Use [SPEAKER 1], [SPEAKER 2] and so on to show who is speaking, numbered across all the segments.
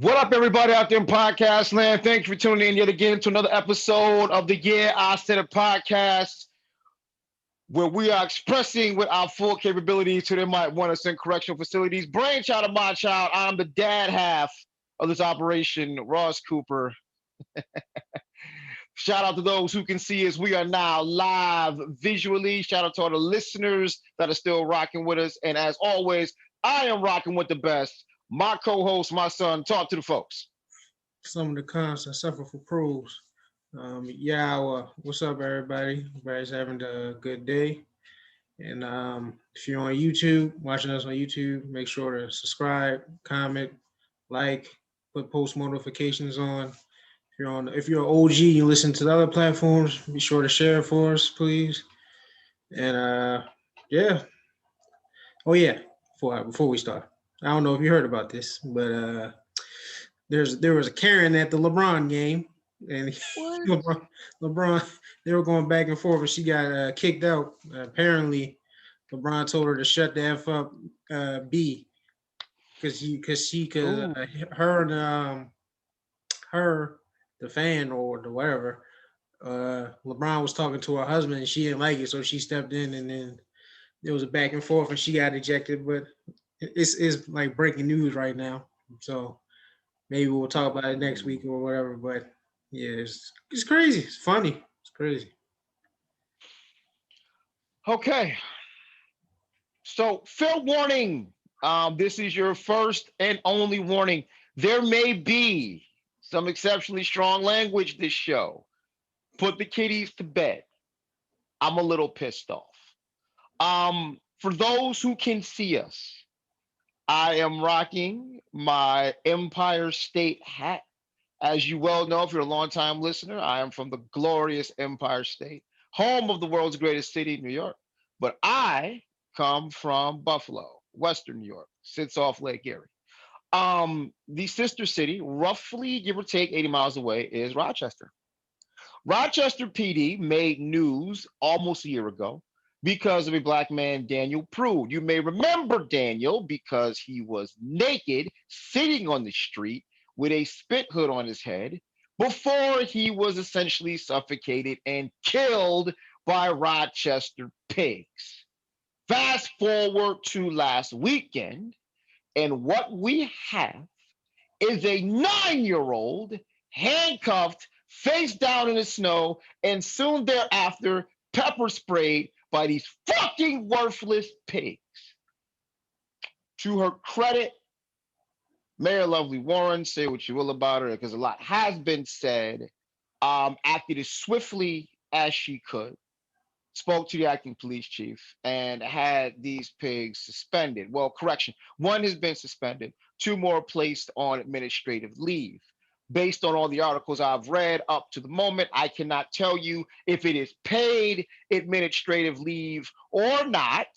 [SPEAKER 1] What up, everybody out there in podcast land? Thank you for tuning in yet again to another episode of the Yeah, I Said It podcast, where we are expressing with our full capabilities to them might want us in correctional facilities. Brainchild of my child, I'm the dad half of this operation, Ross Cooper. Shout out to those who can see us. We are now live visually. Shout out to all the listeners that are still rocking with us. And as always, I am rocking with the best. My co-host, my son, talk to the folks.
[SPEAKER 2] Some of the cons I suffer for pros. What's up, everybody? Everybody's having a good day. And if you're on YouTube, watching us on YouTube, make sure to subscribe, comment, like, put post notifications on. If you're an OG, you listen to the other platforms, be sure to share it for us, please. And yeah. Oh yeah. Before we start, I don't know if you heard about this, but there was a Karen at the LeBron game, and
[SPEAKER 1] What?
[SPEAKER 2] LeBron they were going back and forth, and she got kicked out. Apparently, LeBron told her to shut the f up, B, because
[SPEAKER 1] Ooh.
[SPEAKER 2] her and her the fan or the whatever. LeBron was talking to her husband, and she didn't like it, so she stepped in, and then there was a back and forth, and she got ejected. But it's like breaking news right now, so maybe we'll talk about it next week or whatever. But yeah, it's crazy. It's funny. It's crazy.
[SPEAKER 1] Okay. So, fair warning. This is your first and only warning. There may be some exceptionally strong language this show. Put the kiddies to bed. I'm a little pissed off. For those who can see us, I am rocking my Empire State hat. As you well know, if you're a longtime listener, I am from the glorious Empire State, home of the world's greatest city, New York. But I come from Buffalo, Western New York, sits off Lake Erie. The sister city, roughly give or take 80 miles away, is Rochester. Rochester PD made news almost a year ago because of a black man, Daniel Prude. You may remember Daniel because he was naked, sitting on the street with a spit hood on his head before he was essentially suffocated and killed by Rochester pigs. Fast forward to last weekend, and what we have is a 9-year old handcuffed face down in the snow and soon thereafter pepper sprayed by these fucking worthless pigs. To her credit, Mayor Lovely Warren, say what you will about her because a lot has been said, acted as swiftly as she could, spoke to the acting police chief, and had these pigs suspended. Well, correction, one has been suspended, two more placed on administrative leave. Based on all the articles I've read up to the moment, I cannot tell you if it is paid administrative leave or not.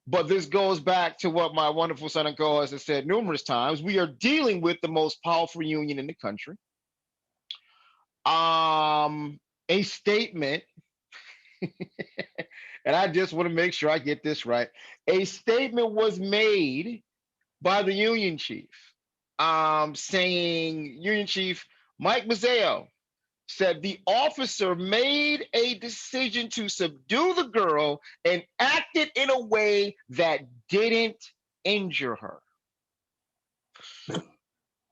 [SPEAKER 1] But this goes back to what my wonderful son and co-host has said numerous times. We are dealing with the most powerful union in the country. A statement, and I just want to make sure I get this right. A statement was made by the union chief, saying Union Chief Mike Mazzeo said the officer made a decision to subdue the girl and acted in a way that didn't injure her.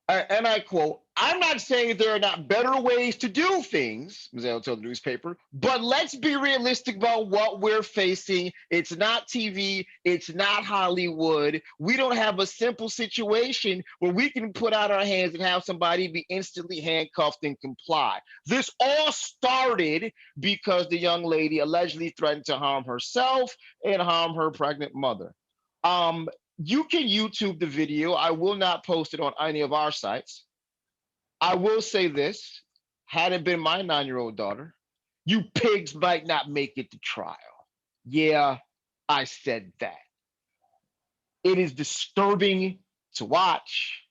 [SPEAKER 1] And I quote, I'm not saying there are not better ways to do things, Mazzeo told the newspaper, but let's be realistic about what we're facing. It's not TV, it's not Hollywood. We don't have a simple situation where we can put out our hands and have somebody be instantly handcuffed and comply. This all started because the young lady allegedly threatened to harm herself and harm her pregnant mother. Um, you can YouTube the video. I will not post it on any of our sites. I will say this, had it been my 9-year-old daughter, you pigs might not make it to trial. Yeah, I said that. It is disturbing to watch.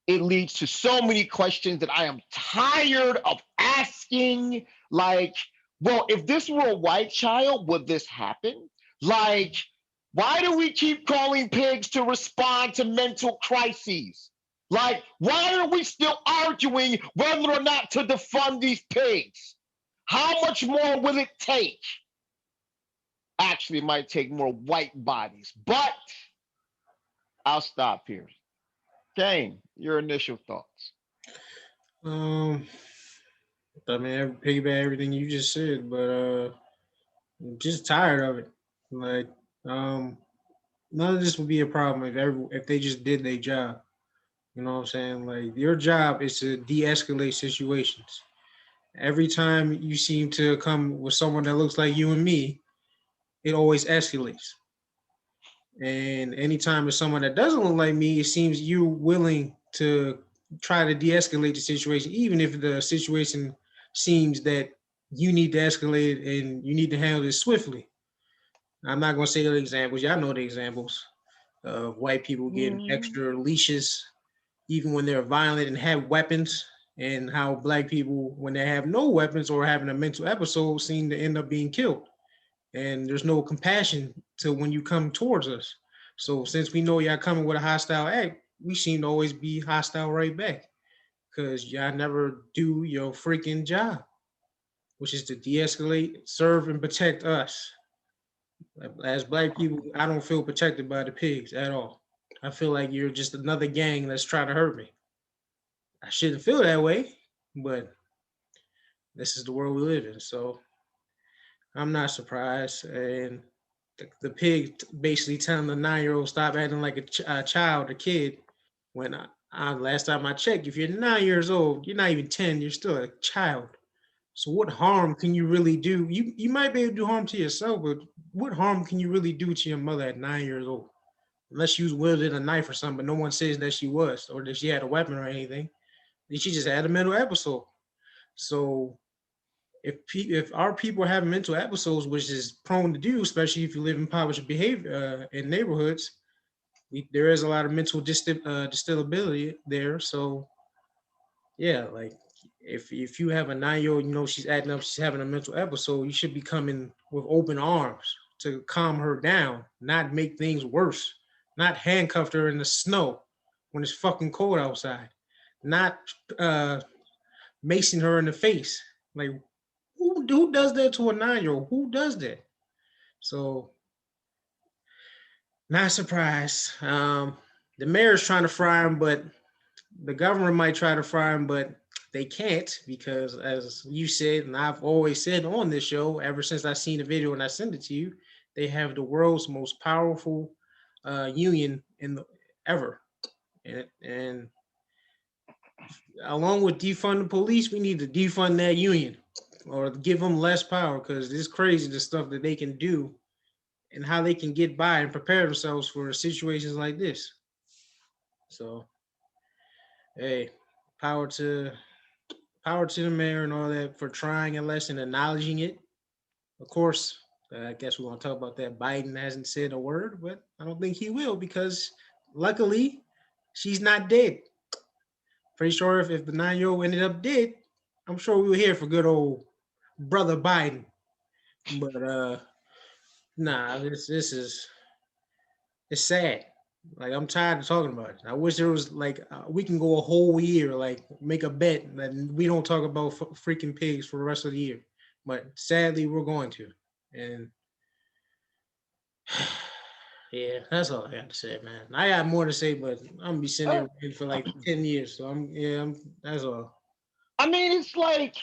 [SPEAKER 1] It leads to so many questions that I am tired of asking. Like, well, if this were a white child, would this happen? Like, why do we keep calling pigs to respond to mental crises? Like, why are we still arguing whether or not to defund these pigs? How much more will it take? Actually, it might take more white bodies, but I'll stop here. Kane, your initial thoughts.
[SPEAKER 2] Um, I mean, piggyback everything you just said, but I'm just tired of it. Like, um, none of this would be a problem if they just did their job. You know what I'm saying? Like, your job is to de-escalate situations. Every time you seem to come with someone that looks like you and me, it always escalates. And anytime it's someone that doesn't look like me, it seems you willing to try to de-escalate the situation, even if the situation seems that you need to escalate it and you need to handle it swiftly. I'm not going to say the examples. Y'all know the examples of white people getting
[SPEAKER 1] Mhm.
[SPEAKER 2] extra leashes, even when they're violent and have weapons, and how black people, when they have no weapons or having a mental episode, seem to end up being killed. And there's no compassion to when you come towards us. So since we know y'all coming with a hostile act, we seem to always be hostile right back because y'all never do your freaking job, which is to de-escalate, serve, and protect us. As black people, I don't feel protected by the pigs at all. I feel like you're just another gang that's trying to hurt me. I shouldn't feel that way, but this is the world we live in. So I'm not surprised. And the pig basically telling the 9-year-old stop acting like a child, a kid. When last time I checked, if you're 9 years old, you're not even 10. You're still a child. So what harm can you really do? You might be able to do harm to yourself, but what harm can you really do to your mother at 9 years old? Unless she was wielding a knife or something, but no one says that she was or that she had a weapon or anything. She just had a mental episode. So if our people are having mental episodes, which is prone to do, especially if you live in impoverished behavior in neighborhoods, there is a lot of mental distillability there. So yeah, like if you have a 9-year-old, you know she's acting up, she's having a mental episode, you should be coming with open arms to calm her down, not make things worse, not handcuff her in the snow when it's fucking cold outside, not uh macing her in the face. Like who does that to a 9-year-old? Who does that? So not surprised. The mayor's trying to fry him, but the government might try to fry him, but they can't because, as you said, and I've always said on this show, ever since I seen the video and I sent it to you, they have the world's most powerful union ever, and along with defund the police, we need to defund that union or give them less power because it's crazy the stuff that they can do and how they can get by and prepare themselves for situations like this. So, hey, power to power to the mayor and all that for trying a lesson, acknowledging it. Of course, I guess we're gonna talk about that. Biden hasn't said a word, but I don't think he will because luckily she's not dead. Pretty sure if the 9-year-old ended up dead, I'm sure we were here for good old brother Biden. But nah, this is it's sad. Like I'm tired of talking about it. I wish there was like we can go a whole year, like make a bet that we don't talk about freaking pigs for the rest of the year. But sadly, we're going to. And yeah, that's all I got to say, man. I got more to say, but I'm gonna be sitting
[SPEAKER 1] Uh,
[SPEAKER 2] there waiting for like 10 years. So that's all.
[SPEAKER 1] I mean, it's like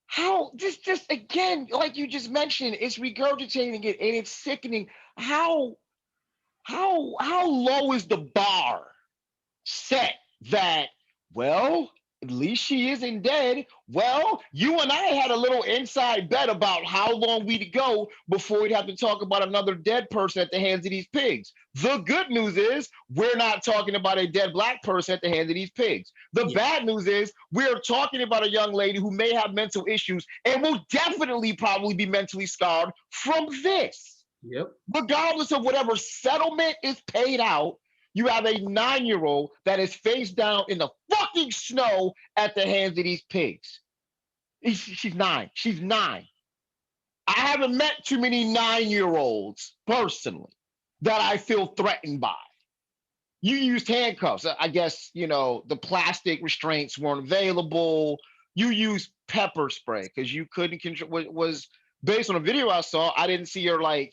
[SPEAKER 1] how this just again, like you just mentioned, it's regurgitating it and it's sickening. How how low is the bar set that, well, at least she isn't dead. Well, you and I had a little inside bet about how long we'd go before we'd have to talk about another dead person at the hands of these pigs. The good news is we're not talking about a dead black person at the hands of these pigs. The
[SPEAKER 2] Yeah.
[SPEAKER 1] bad news is we're talking about a young lady who may have mental issues and will definitely probably be mentally scarred from this.
[SPEAKER 2] Yep.
[SPEAKER 1] Regardless of whatever settlement is paid out, you have a 9-year-old that is face down in the fucking snow at the hands of these pigs. She's 9. She's 9. I haven't met too many 9-year-olds personally that I feel threatened by. You used handcuffs. I guess, the plastic restraints weren't available. You used pepper spray because you couldn't control what was based on a video I saw. I didn't see her like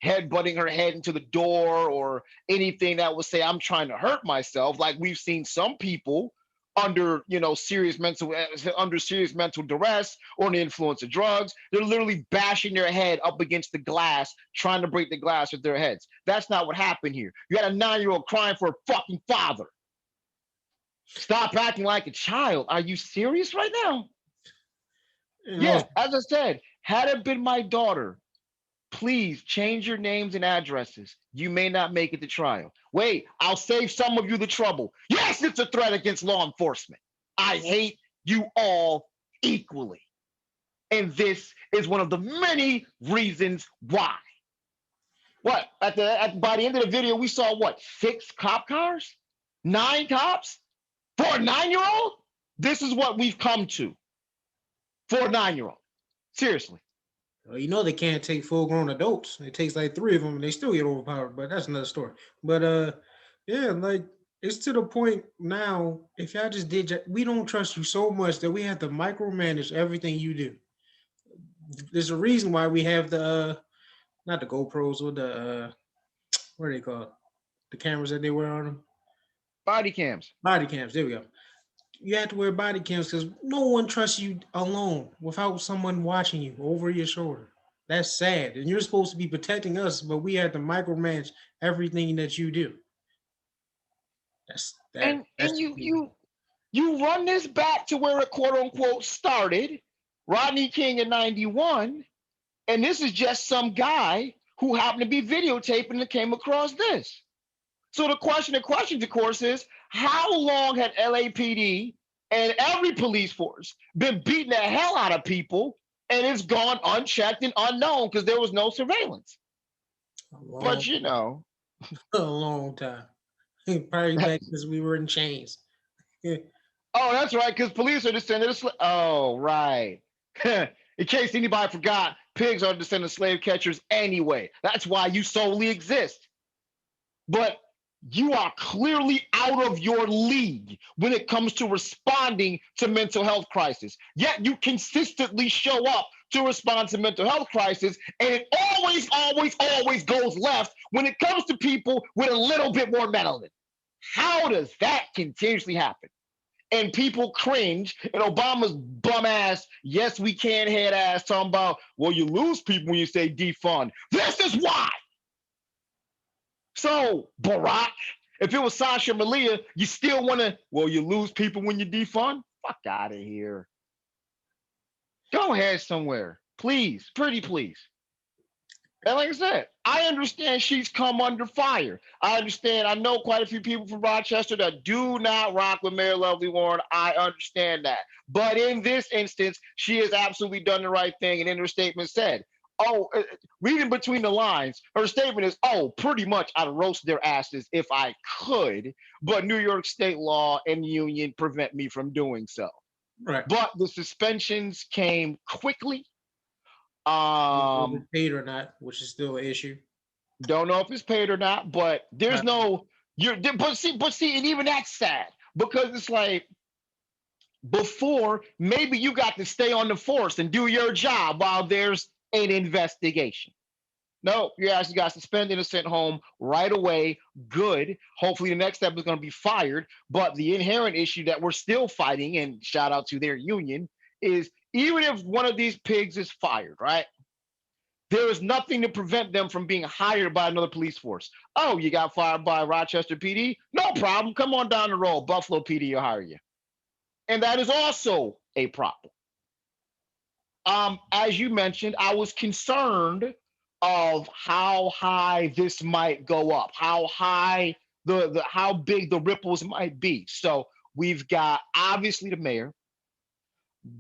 [SPEAKER 1] head butting her head into the door or anything that would say I'm trying to hurt myself. Like we've seen some people under serious mental duress or an influence of drugs. They're literally bashing their head up against the glass, trying to break the glass with their heads. That's not what happened here. You had a 9-year-old crying for a fucking father. Stop acting like a child. Are you serious right now?
[SPEAKER 2] And
[SPEAKER 1] Yeah,
[SPEAKER 2] also,
[SPEAKER 1] as I said, had it been my daughter, please change your names and addresses. You may not make it to trial. Wait, I'll save some of you the trouble. Yes, it's a threat against law enforcement. I hate you all equally. And this is one of the many reasons why. What? By the end of the video, we saw what? 6 cop cars? 9 cops? For a 9-year-old? This is what we've come to for a 9-year-old. Seriously.
[SPEAKER 2] they can't take full grown adults. It takes like 3 of them and they still get overpowered, but that's another story. But yeah, like it's to the point now, if y'all just did we don't trust you so much that we have to micromanage everything you do. There's a reason why we have the not the GoPros or the what are they called? The cameras that they wear on them.
[SPEAKER 1] Body cams.
[SPEAKER 2] Body cams. There we go. You have to wear body cams because no one trusts you alone without someone watching you over your shoulder. That's sad. And you're supposed to be protecting us, but we have to micromanage everything that you do. That's that.
[SPEAKER 1] And you run this back to where it quote unquote started, Rodney King in 91, and this is just some guy who happened to be videotaping and came across this. So the questions, of course, is how long had LAPD and every police force been beating the hell out of people and it's gone unchecked and unknown because there was no surveillance? But
[SPEAKER 2] a long time. Probably back because we were in chains.
[SPEAKER 1] Oh, that's right, because police are descendants of oh, right. In case anybody forgot, pigs are descendants of slave catchers anyway. That's why you solely exist. But you are clearly out of your league when it comes to responding to mental health crisis. Yet you consistently show up to respond to mental health crisis, and it always goes left when it comes to people with a little bit more melanin. How does that continuously happen? And people cringe, and Obama's bum ass, yes, we can head ass talking about, well, you lose people when you say defund. This is why. So, Barack, if it was Sasha Malia, you still want to, well, you lose people when you defund? Fuck out of here. Go ahead somewhere. Please, pretty please. And like I said, I understand she's come under fire. I know quite a few people from Rochester that do not rock with Mayor Lovely Warren. I understand that. But in this instance, she has absolutely done the right thing. And in her statement said, reading between the lines, her statement is, pretty much I'd roast their asses if I could, but New York state law and union prevent me from doing so.
[SPEAKER 2] Right.
[SPEAKER 1] But the suspensions came quickly.
[SPEAKER 2] Paid or not, which is still an issue.
[SPEAKER 1] Don't know if it's paid or not, but there's no but see, and even that's sad because it's like before maybe you got to stay on the force and do your job while there's an investigation. No, you actually got suspended and sent home right away. Good. Hopefully, the next step is going to be fired. But the inherent issue that we're still fighting, and shout out to their union, is even if one of these pigs is fired, right? There is nothing to prevent them from being hired by another police force. Oh, you got fired by Rochester PD? No problem. Come on down the road. Buffalo PD will hire you. And that is also a problem. As you mentioned, I was concerned of how high this might go up, how high how big the ripples might be. So we've got obviously the mayor.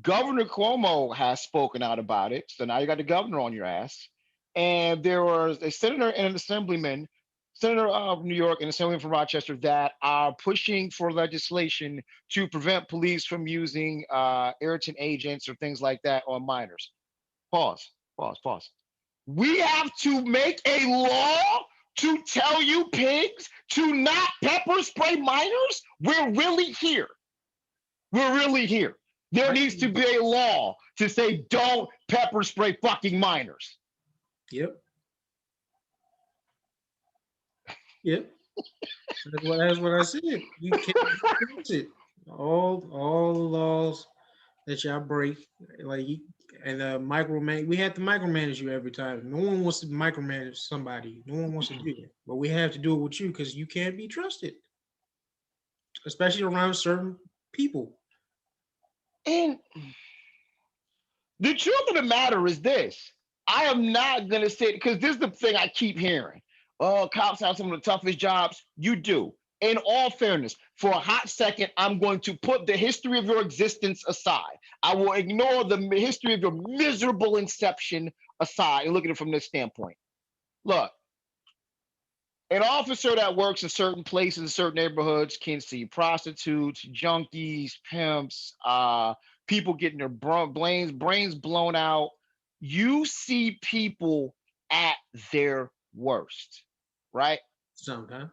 [SPEAKER 1] Governor Cuomo has spoken out about it. So now you got the governor on your ass. And there was a senator and an assemblyman, senator of New York and assemblyman from Rochester, that are pushing for legislation to prevent police from using irritant agents or things like that on minors. Pause. We have to make a law to tell you pigs to not pepper spray minors? We're really here. We're really here. There needs to be a law to say don't pepper spray fucking minors.
[SPEAKER 2] Yep. Yep. That's what I said. You can't fix it. All the laws that y'all break, like you, and micromanage. We have to micromanage you every time. No one wants to micromanage somebody. No one wants to do it, but we have to do it with you because you can't be trusted, especially around certain people.
[SPEAKER 1] And the truth of the matter is this. I am not going to say, because this is the thing I keep hearing. Oh, cops have some of the toughest jobs. You do. In all fairness, for a hot second, I'm going to put the history of your existence aside. I will ignore the history of your miserable inception aside and look at it from this standpoint. Look, an officer that works in certain places, certain neighborhoods can see prostitutes, junkies, pimps, people getting their brains blown out. You see people at their worst, right?
[SPEAKER 2] Sometimes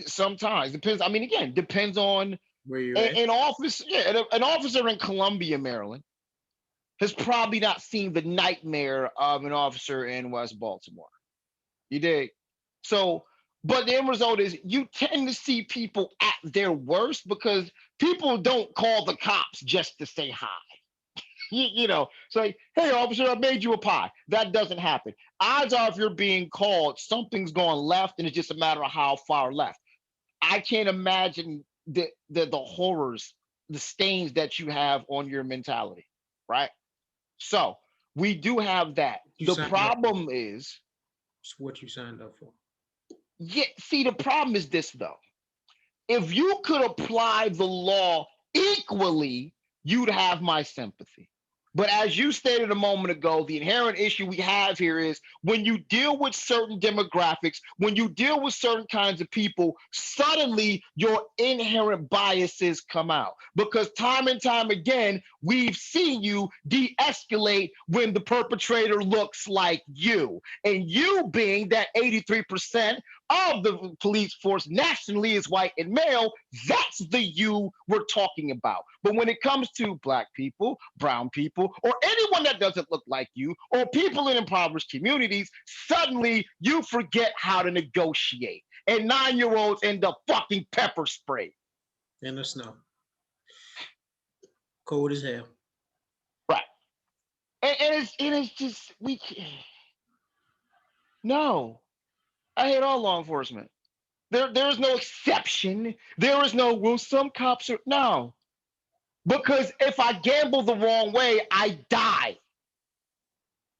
[SPEAKER 1] Sometimes depends. I mean, again, depends on
[SPEAKER 2] where you're at.
[SPEAKER 1] an office. Yeah, an officer in Columbia, Maryland, has probably not seen the nightmare of an officer in West Baltimore. You dig? So, but the end result is you tend to see people at their worst because people don't call the cops just to say hi. You know, say, hey, officer, I made you a pie. That doesn't happen. Odds are, if you're being called, something's gone left, and it's just a matter of how far left. I can't imagine the horrors, the stains that you have on your mentality, right? So we do have that.
[SPEAKER 2] You
[SPEAKER 1] The
[SPEAKER 2] signed up for.
[SPEAKER 1] problem is,
[SPEAKER 2] It's what you signed up for.
[SPEAKER 1] yeah, see, the problem is this though. If you could apply the law equally, you'd have my sympathy. But as you stated a moment ago, the inherent issue we have here is when you deal with certain demographics, when you deal with certain kinds of people, suddenly your inherent biases come out. Because time and time again, we've seen you de escalate when the perpetrator looks like you. And you being that 83% of the police force nationally is white and male, that's the you we're talking about. But when it comes to black people, brown people, or anyone that doesn't look like you, or people in impoverished communities, suddenly you forget how to negotiate. And 9-year-olds end up fucking pepper spray.
[SPEAKER 2] In the snow. Cold as hell.
[SPEAKER 1] Right. And it's just, we can't. No. I hate all law enforcement. There is no exception. There is no, well, some cops are, no. Because if I gamble the wrong way, I die.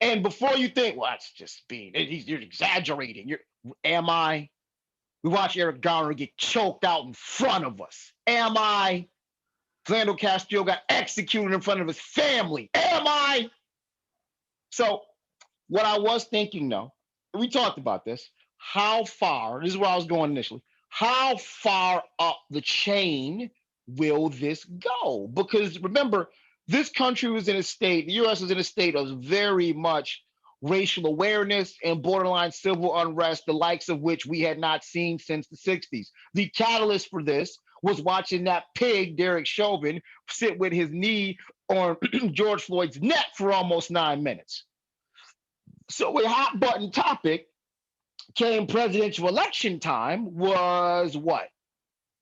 [SPEAKER 1] And before you think, well, that's just being, you're exaggerating. Am I? We watch Eric Garner get choked out in front of us. Am I? Fernando Castillo got executed in front of his family. Am I? So, what I was thinking, though, we talked about this. How far, this is where I was going initially, how far up the chain will this go? Because remember, this country was in a state, the US was in a state of very much racial awareness and borderline civil unrest, the likes of which we had not seen since the 60s. The catalyst for this was watching that pig, Derek Chauvin, sit with his knee on George Floyd's neck for almost 9 minutes. So a hot button topic came presidential election time was what?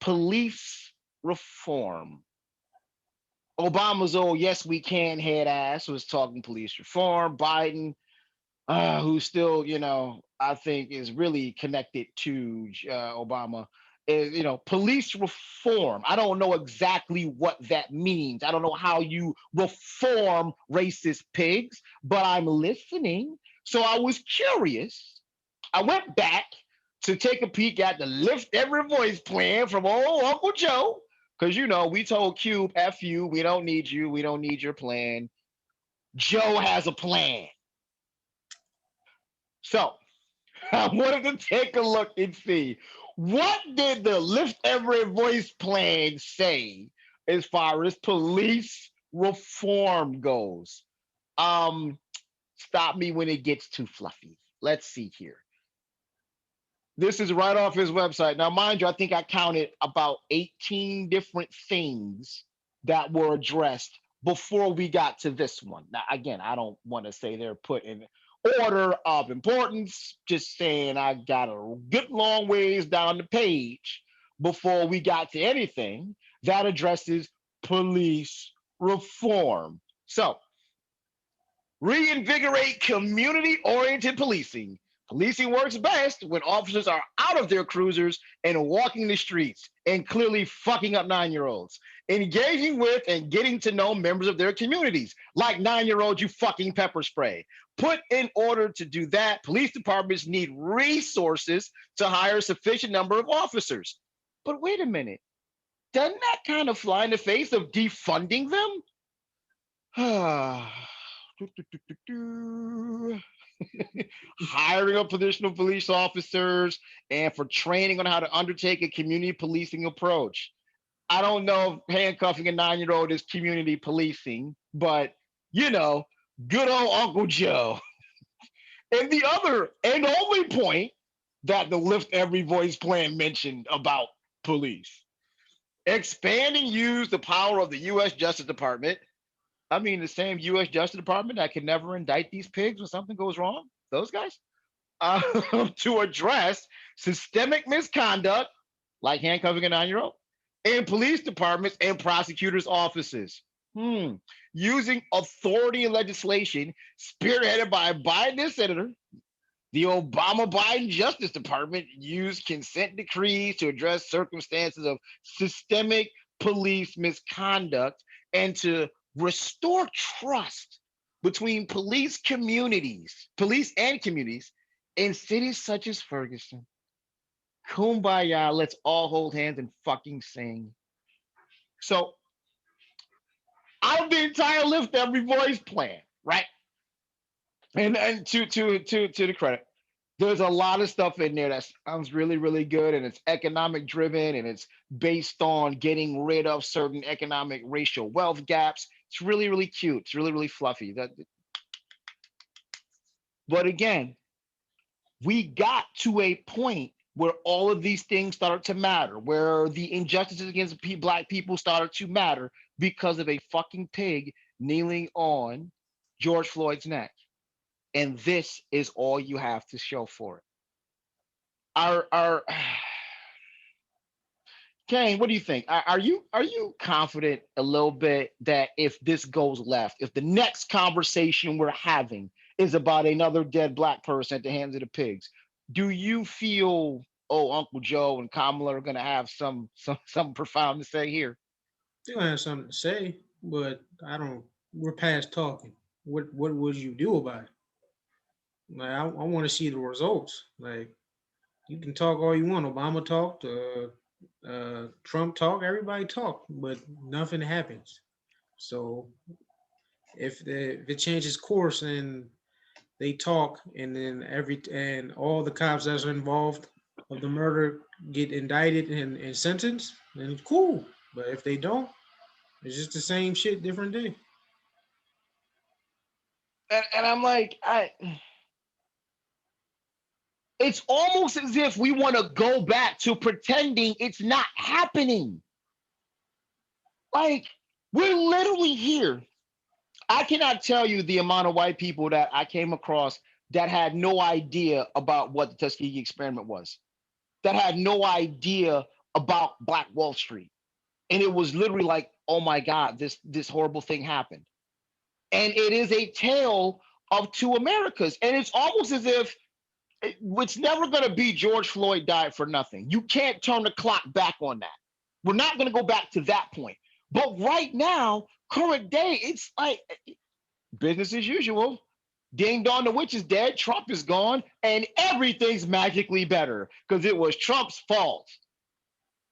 [SPEAKER 1] Police reform. Obama's old yes we can head ass was talking police reform. Biden, who still, I think is really connected to Obama, is, police reform. I don't know exactly what that means. I don't know how you reform racist pigs, but I'm listening. So I was curious. I went back to take a peek at the Lift Every Voice plan from old Uncle Joe. Because, we told Cube, F you, we don't need you. We don't need your plan. Joe has a plan. So I wanted to take a look and see what did the Lift Every Voice plan say as far as police reform goes. Stop me when it gets too fluffy. Let's see here. This is right off his website. Now, mind you, I think I counted about 18 different things that were addressed before we got to this one. Now, again, I don't want to say they're put in order of importance, just saying I got a good long ways down the page before we got to anything that addresses police reform. So, reinvigorate community oriented policing. Policing works best when officers are out of their cruisers and walking the streets and clearly fucking up 9 year olds, engaging with and getting to know members of their communities, like 9 year olds you fucking pepper spray. Put in order to do that, police departments need resources to hire a sufficient number of officers. But wait a minute, doesn't that kind of fly in the face of defunding them? Hiring of additional police officers and for training on how to undertake a community policing approach. I don't know if handcuffing a 9 year old is community policing, but you know, good old Uncle Joe. And the other and only point that the Lift Every Voice plan mentioned about police expand and use the power of the U.S. Justice Department. I mean, the same U.S. Justice Department that can never indict these pigs when something goes wrong. Those guys to address systemic misconduct, like handcuffing a 9 year old, in police departments and prosecutors' offices. Using authority and legislation spearheaded by a Biden senator, the Obama Biden Justice Department used consent decrees to address circumstances of systemic police misconduct and to restore trust between police and communities in cities such as Ferguson. Kumbaya, let's all hold hands and fucking sing. So, out of the entire Lift Every Voice plan, right? And to the credit, there's a lot of stuff in there that sounds really, really good, and it's economic driven, and it's based on getting rid of certain economic racial wealth gaps. It's really, really cute. It's really, really fluffy. But again, we got to a point where all of these things started to matter, where the injustices against black people started to matter because of a fucking pig kneeling on George Floyd's neck. And this is all you have to show for it. Our Kane, what do you think? Are you confident a little bit that if this goes left, if the next conversation we're having is about another dead black person at the hands of the pigs, do you feel Uncle Joe and Kamala are gonna have some profound to say here?
[SPEAKER 2] They gonna have something to say, but I don't. We're past talking. What would you do about it? Like I want to see the results. Like you can talk all you want. Obama talked, Trump talked, everybody talked, but nothing happens. So if it changes course and they talk, and then all the cops that's involved of the murder get indicted and sentenced, then cool. But if they don't, it's just the same shit, different day.
[SPEAKER 1] And I'm like, it's almost as if we want to go back to pretending it's not happening. Like, we're literally here. I cannot tell you the amount of white people that I came across that had no idea about what the Tuskegee experiment was, that had no idea about Black Wall Street. And it was literally like, oh my God, this horrible thing happened. And it is a tale of two Americas. And it's almost as if it's never going to be George Floyd died for nothing. You can't turn the clock back on that. We're not going to go back to that point. But right now, current day, it's like business as usual. Ding dong, the witch is dead. Trump is gone, and everything's magically better because it was Trump's fault.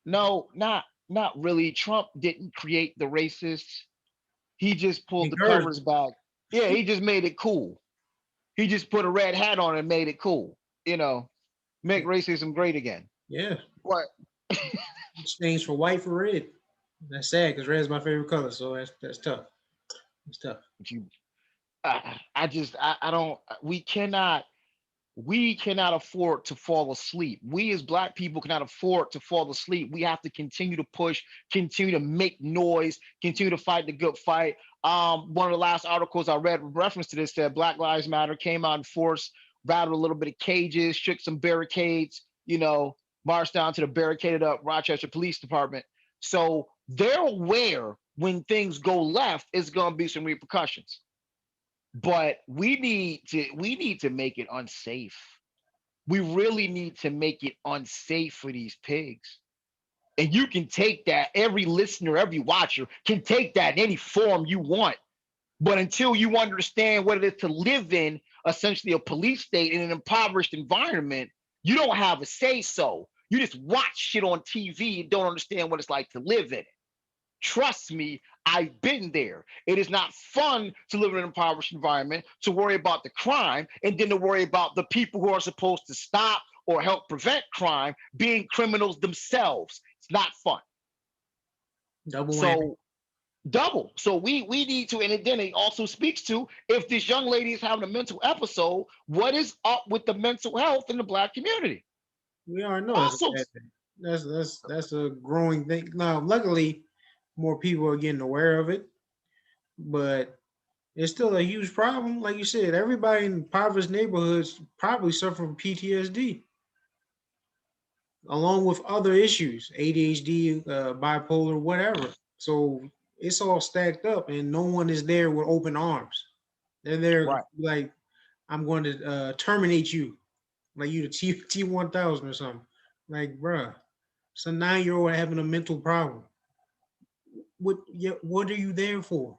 [SPEAKER 1] No, not really. Trump didn't create the racists. He just pulled the
[SPEAKER 2] Encourage.
[SPEAKER 1] covers back. Yeah, he just made it cool. He just put a red hat on and made it cool. You know, make racism great again.
[SPEAKER 2] Yeah,
[SPEAKER 1] What?
[SPEAKER 2] change for white for red. That's sad because red is my favorite color, so that's tough. It's tough.
[SPEAKER 1] You, I don't. We cannot. we cannot afford to fall asleep. We as Black people cannot afford to fall asleep. We have to continue to push, continue to make noise, continue to fight the good fight. One of the last articles I read with reference to this said Black Lives Matter came out in force, rattled a little bit of cages, shook some barricades, marched down to the barricaded up Rochester Police Department. So they're aware when things go left, it's going to be some repercussions. But we need to make it unsafe. We really need to make it unsafe for these pigs. And you can take that, every listener, every watcher can take that in any form you want. But until you understand what it is to live in essentially a police state in an impoverished environment, you don't have a say so. You just watch shit on TV and don't understand what it's like to live in it. Trust me, I've been there. It is not fun to live in an impoverished environment, to worry about the crime, and then to worry about the people who are supposed to stop or help prevent crime being criminals themselves. It's not fun.
[SPEAKER 2] Double whammy.
[SPEAKER 1] So double. So we need to, and then it also speaks to if this young lady is having a mental episode, what is up with the mental health in the Black community?
[SPEAKER 2] We already know that's a
[SPEAKER 1] Also,
[SPEAKER 2] bad thing. That's a growing thing. Now, luckily, more people are getting aware of it, but it's still a huge problem. Like you said, everybody in impoverished neighborhoods probably suffer from PTSD, along with other issues, ADHD, bipolar, whatever. So it's all stacked up, and no one is there with open arms. They're there
[SPEAKER 1] right.
[SPEAKER 2] like, I'm going to terminate you, like you the T 1000 or something. Like, bruh, it's a 9-year-old having a mental problem. What are you there for?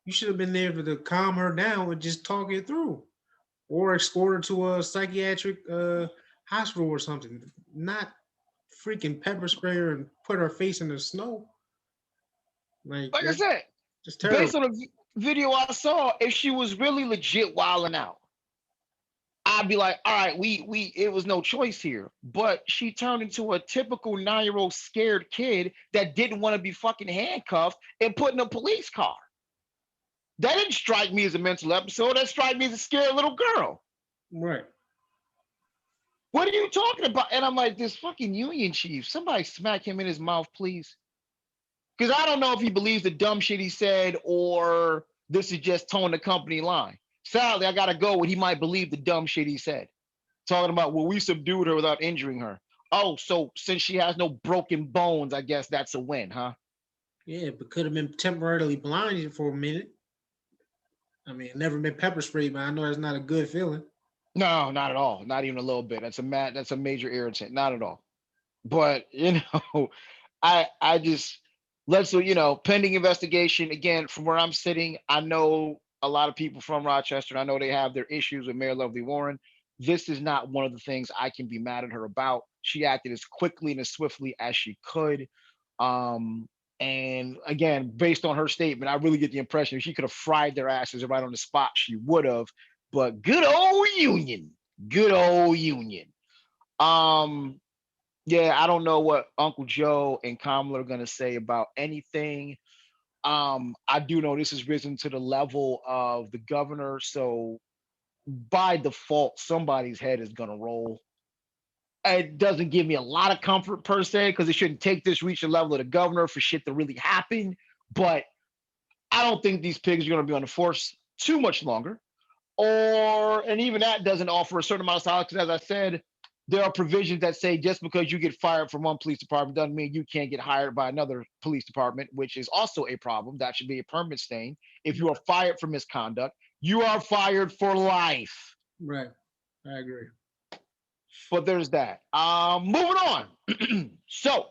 [SPEAKER 2] You should have been there to calm her down and just talk it through, or escort her to a psychiatric hospital or something. Not freaking pepper spray her and put her face in the snow. Like
[SPEAKER 1] Like I
[SPEAKER 2] that's
[SPEAKER 1] said,
[SPEAKER 2] just
[SPEAKER 1] based
[SPEAKER 2] terrible.
[SPEAKER 1] on a video I saw, if she was really legit wilding out, I'd be like, all right, we it was no choice here. But she turned into a typical 9-year-old scared kid that didn't want to be fucking handcuffed and put in a police car. That didn't strike me as a mental episode. That struck me as a scared little girl.
[SPEAKER 2] Right.
[SPEAKER 1] What are you talking about? And I'm like, this fucking union chief, somebody smack him in his mouth, please. Because I don't know if he believes the dumb shit he said or this is just towing the company line. Sadly, I gotta go with he might believe the dumb shit he said. Talking about, well, we subdued her without injuring her. Oh, so since she has no broken bones, I guess that's a win, huh?
[SPEAKER 2] Yeah, but could have been temporarily blinded for a minute. I mean, never been pepper sprayed, but I know that's not a good feeling.
[SPEAKER 1] No, not at all. Not even a little bit. That's a major irritant. Not at all. But I just pending investigation. Again, from where I'm sitting, I know a lot of people from Rochester. I know they have their issues with Mayor Lovely Warren. This is not one of the things I can be mad at her about. She acted as quickly and as swiftly as she could. Um, and again, based on her statement, I really get the impression if she could have fried their asses right on the spot, she would have. But good old Union, good old Union. Um, yeah, I don't know what Uncle Joe and Kamala are gonna say about anything. I do know this has risen to the level of the governor, so by default, somebody's head is gonna roll. It doesn't give me a lot of comfort per se, because it shouldn't take this reach the level of the governor for shit to really happen. But I don't think these pigs are gonna be on the force too much longer. And even that doesn't offer a certain amount of solace, because as I said, there are provisions that say just because you get fired from one police department doesn't mean you can't get hired by another police department, which is also a problem. That should be a permanent stain. If you are fired for misconduct, you are fired for life.
[SPEAKER 2] Right. I agree.
[SPEAKER 1] But there's that. Moving on. So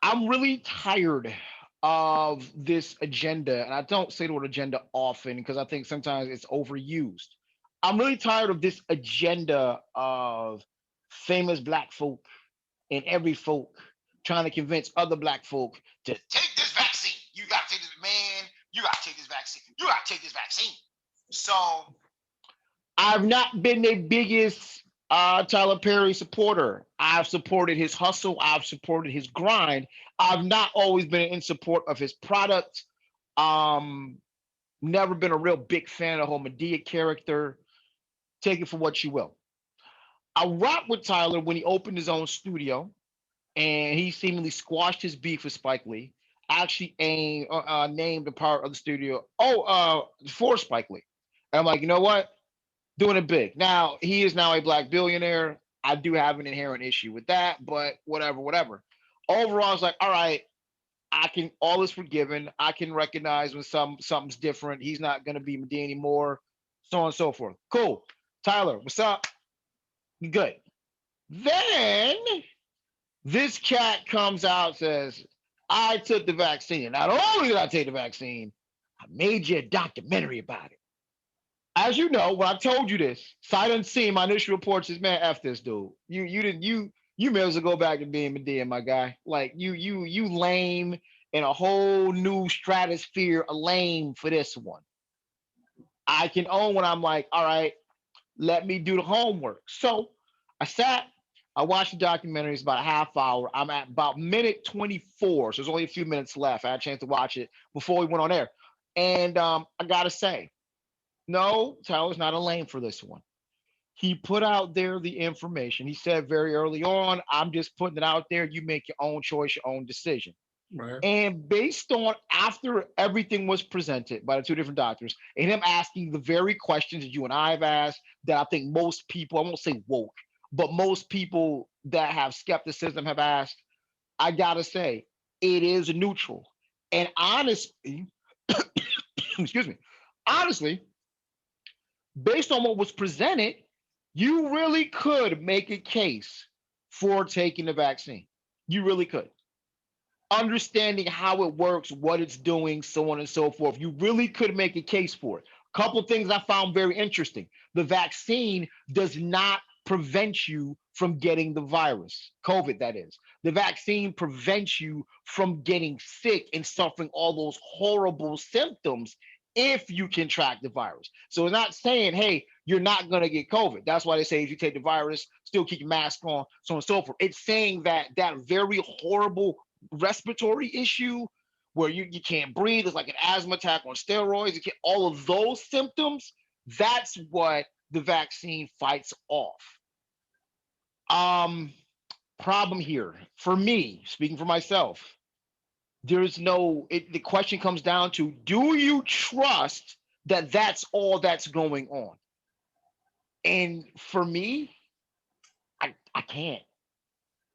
[SPEAKER 1] I'm really tired of this agenda, and I don't say the word agenda often because I think sometimes it's overused. I'm really tired of this agenda of famous black folk and every folk trying to convince other black folk to take this vaccine. You gotta take this, man. You gotta take this vaccine. You gotta take this vaccine. So I've not been the biggest Tyler Perry supporter. I've supported his hustle. I've supported his grind. I've not always been in support of his product. Um, Never been a real big fan of the whole Medea character. Take it for what you will. I rock with Tyler when he opened his own studio and he seemingly squashed his beef with Spike Lee. Actually, named a part of the studio. For Spike Lee. And I'm like, you know what? Doing it big. Now he is now a black billionaire. I do have an inherent issue with that, but whatever, whatever. Overall, it's like, all right, I can all is forgiven. I can recognize when something's different. He's not gonna be Medea anymore, so on and so forth. Cool. Tyler, what's up? You good? Then this cat comes out says, I took the vaccine. Not only did I take the vaccine, I made you a documentary about it. As you know, when I told you this, sight unseen, my initial report says, man, F this dude. You didn't you may as well go back to being Medea, my guy. Like you lame in a whole new stratosphere of lame for this one. I can own when I'm like, all right, let me do the homework. So I sat, I watched the documentary. It's about a half hour. I'm at about minute 24. So there's only a few minutes left. I had a chance to watch it before we went on air. And I gotta say, no, Tyler's not a lame for this one. He put out there the information. He said very early on, I'm just putting it out there. You make your own choice, your own decision.
[SPEAKER 2] Right.
[SPEAKER 1] And based on after everything was presented by the two different doctors and him asking the very questions that you and I have asked, that I think most people, I won't say woke, but most people that have skepticism have asked, I gotta say, it is neutral. And honestly, excuse me, honestly, based on what was presented, you really could make a case for taking the vaccine. You really could. Understanding how it works, what it's doing, so on and so forth. You really could make a case for it. A couple things I found very interesting. The vaccine does not prevent you from getting the virus, COVID, that is. The vaccine prevents you from getting sick and suffering all those horrible symptoms if you contract the virus. So it's not saying, hey, you're not going to get COVID. That's why they say if you take the virus, still keep your mask on, so on and so forth. It's saying that that very horrible respiratory issue where you can't breathe, it's like an asthma attack on steroids, you can't, all of those symptoms, that's what the vaccine fights off. Um, Problem here for me, speaking for myself, there's no the question comes down to, do you trust that that's all that's going on? And for me, I can't.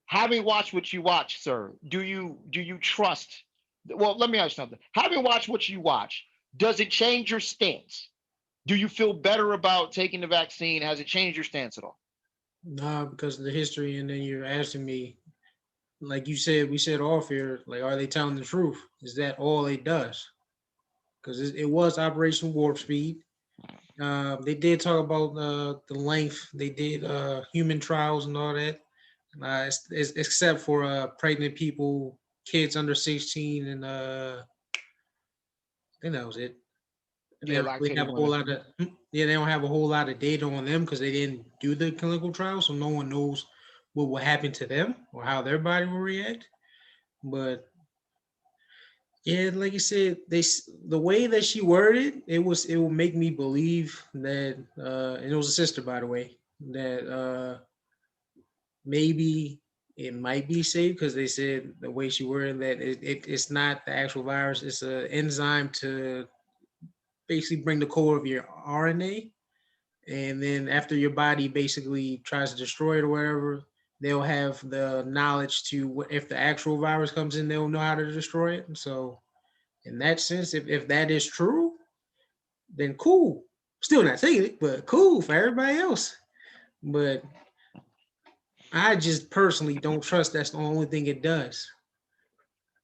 [SPEAKER 1] Having watched what you watch, sir, do you trust? Well, let me ask you something. Having watched what you watch, does it change your stance? Do you feel better about taking the vaccine? Has it changed your stance at all?
[SPEAKER 2] Nah, because of the history, and then you're asking me, like you said, we said off here, like, are they telling the truth? Is that all it does? Because it was Operation Warp Speed. They did talk about the length. They did human trials and all that. Except for pregnant people, kids under 16, and I think that was it. And they
[SPEAKER 1] Yeah,
[SPEAKER 2] don't really
[SPEAKER 1] lactating
[SPEAKER 2] have a whole
[SPEAKER 1] women.
[SPEAKER 2] lot of yeah, they don't have a whole lot of data on them because they didn't do the clinical trial, so no one knows what will happen to them or how their body will react. But yeah, like you said, the way that she worded it will make me believe that and it was a sister, by the way, that maybe it might be safe because they said the way she worded that it's not the actual virus, it's an enzyme to basically bring the code of your RNA, and then after your body basically tries to destroy it or whatever, they'll have the knowledge to, if the actual virus comes in, they'll know how to destroy it. So in that sense, if that is true, then cool. Still not taking it, but cool for everybody else. But I just personally don't trust that's the only thing it does.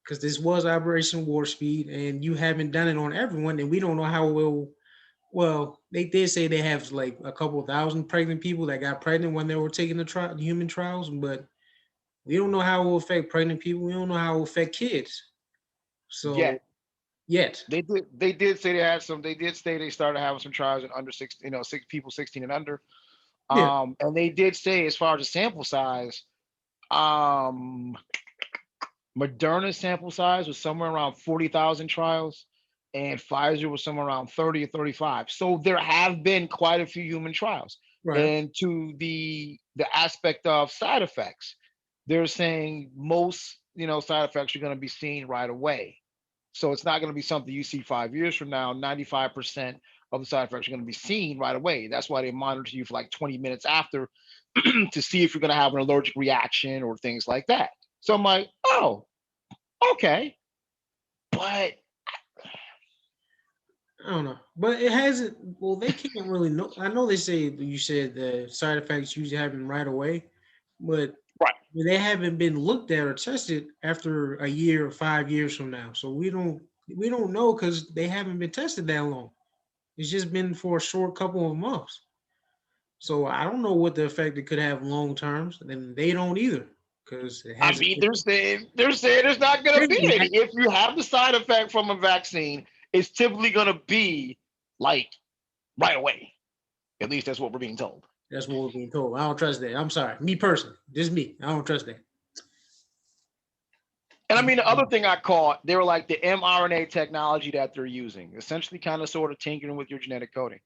[SPEAKER 2] Because this was Operation Warp Speed, and you haven't done it on everyone, and we don't know how it will. Well, they did say they have like a couple thousand pregnant people that got pregnant when they were taking the human trials, but we don't know how it will affect pregnant people. We don't know how it will affect kids. So
[SPEAKER 1] Yet
[SPEAKER 2] yet,
[SPEAKER 1] they did say they had some. They did say they started having some trials in under six, six people 16 and under.
[SPEAKER 2] yeah,
[SPEAKER 1] And they did say as far as the sample size, um, Moderna's sample size was somewhere around 40,000 trials, and Pfizer was somewhere around 30 or 35. So there have been quite a few human trials.
[SPEAKER 2] Right.
[SPEAKER 1] And to the aspect of side effects, they're saying most, side effects are going to be seen right away. So it's not going to be something you see 5 years from now. 95% of the side effects are going to be seen right away. That's why they monitor you for like 20 minutes after to see if you're going to have an allergic reaction or things like that. So I'm like, oh, okay. But
[SPEAKER 2] I don't know, but it hasn't. Well, they can't really know. I know they say you said the side effects usually happen right away, but
[SPEAKER 1] right.
[SPEAKER 2] they haven't been looked at or tested after a year or 5 years from now. So we don't know because they haven't been tested that long. It's just been for a short couple of months. So I don't know what the effect it could have long terms, and they don't either because it
[SPEAKER 1] I
[SPEAKER 2] hasn't.
[SPEAKER 1] mean, they're saying there's not going to be any. If you have the side effect from a vaccine, it's typically going to be like right away. At least that's what we're being told.
[SPEAKER 2] That's what we're being told. I don't trust that. I'm sorry, me personally, just me. I don't trust that.
[SPEAKER 1] And I mean, the other thing I caught, they were like the mRNA technology that they're using, essentially kind of sort of tinkering with your genetic coding.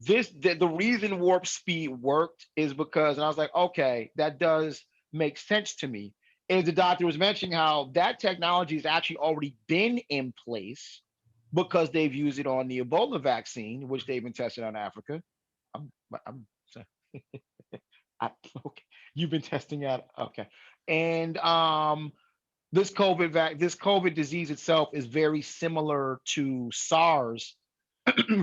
[SPEAKER 1] The reason warp speed worked is because, and I was like, okay, that does make sense to me. Is the doctor was mentioning how that technology has actually already been in place because they've used it on the Ebola vaccine, which they've been testing on Africa. I'm I, okay. You've been testing out, okay, and this COVID disease itself is very similar to SARS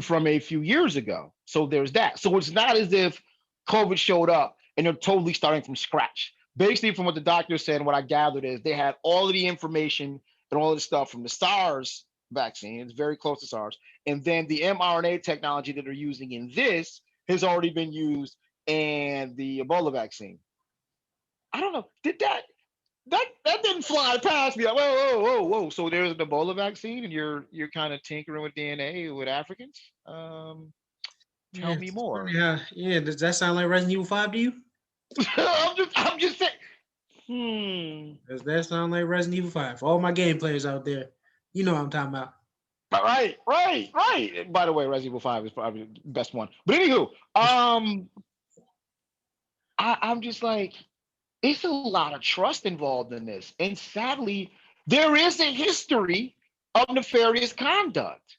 [SPEAKER 1] from a few years ago. So there's that. So it's not as if COVID showed up and they're totally starting from scratch. Basically, from what the doctor said and what I gathered is they had all of the information and all of the stuff from the SARS vaccine. It's very close to SARS. And then the mRNA technology that they're using in this has already been used in the Ebola vaccine. I don't know. Did that didn't fly past me. Like, whoa, whoa, whoa, whoa. So there's an Ebola vaccine, and you're kind of tinkering with DNA with Africans. Tell
[SPEAKER 2] Yeah,
[SPEAKER 1] me
[SPEAKER 2] it's
[SPEAKER 1] more.
[SPEAKER 2] funny how. Yeah, does that sound like Resident Evil 5 to you?
[SPEAKER 1] I'm just saying. Hmm.
[SPEAKER 2] Does that sound like Resident Evil 5? For all my game players out there, you know what I'm talking about.
[SPEAKER 1] Right, right, right. By the way, Resident Evil 5 is probably the best one. But anywho, I'm just like, it's a lot of trust involved in this, and sadly, there is a history of nefarious conduct.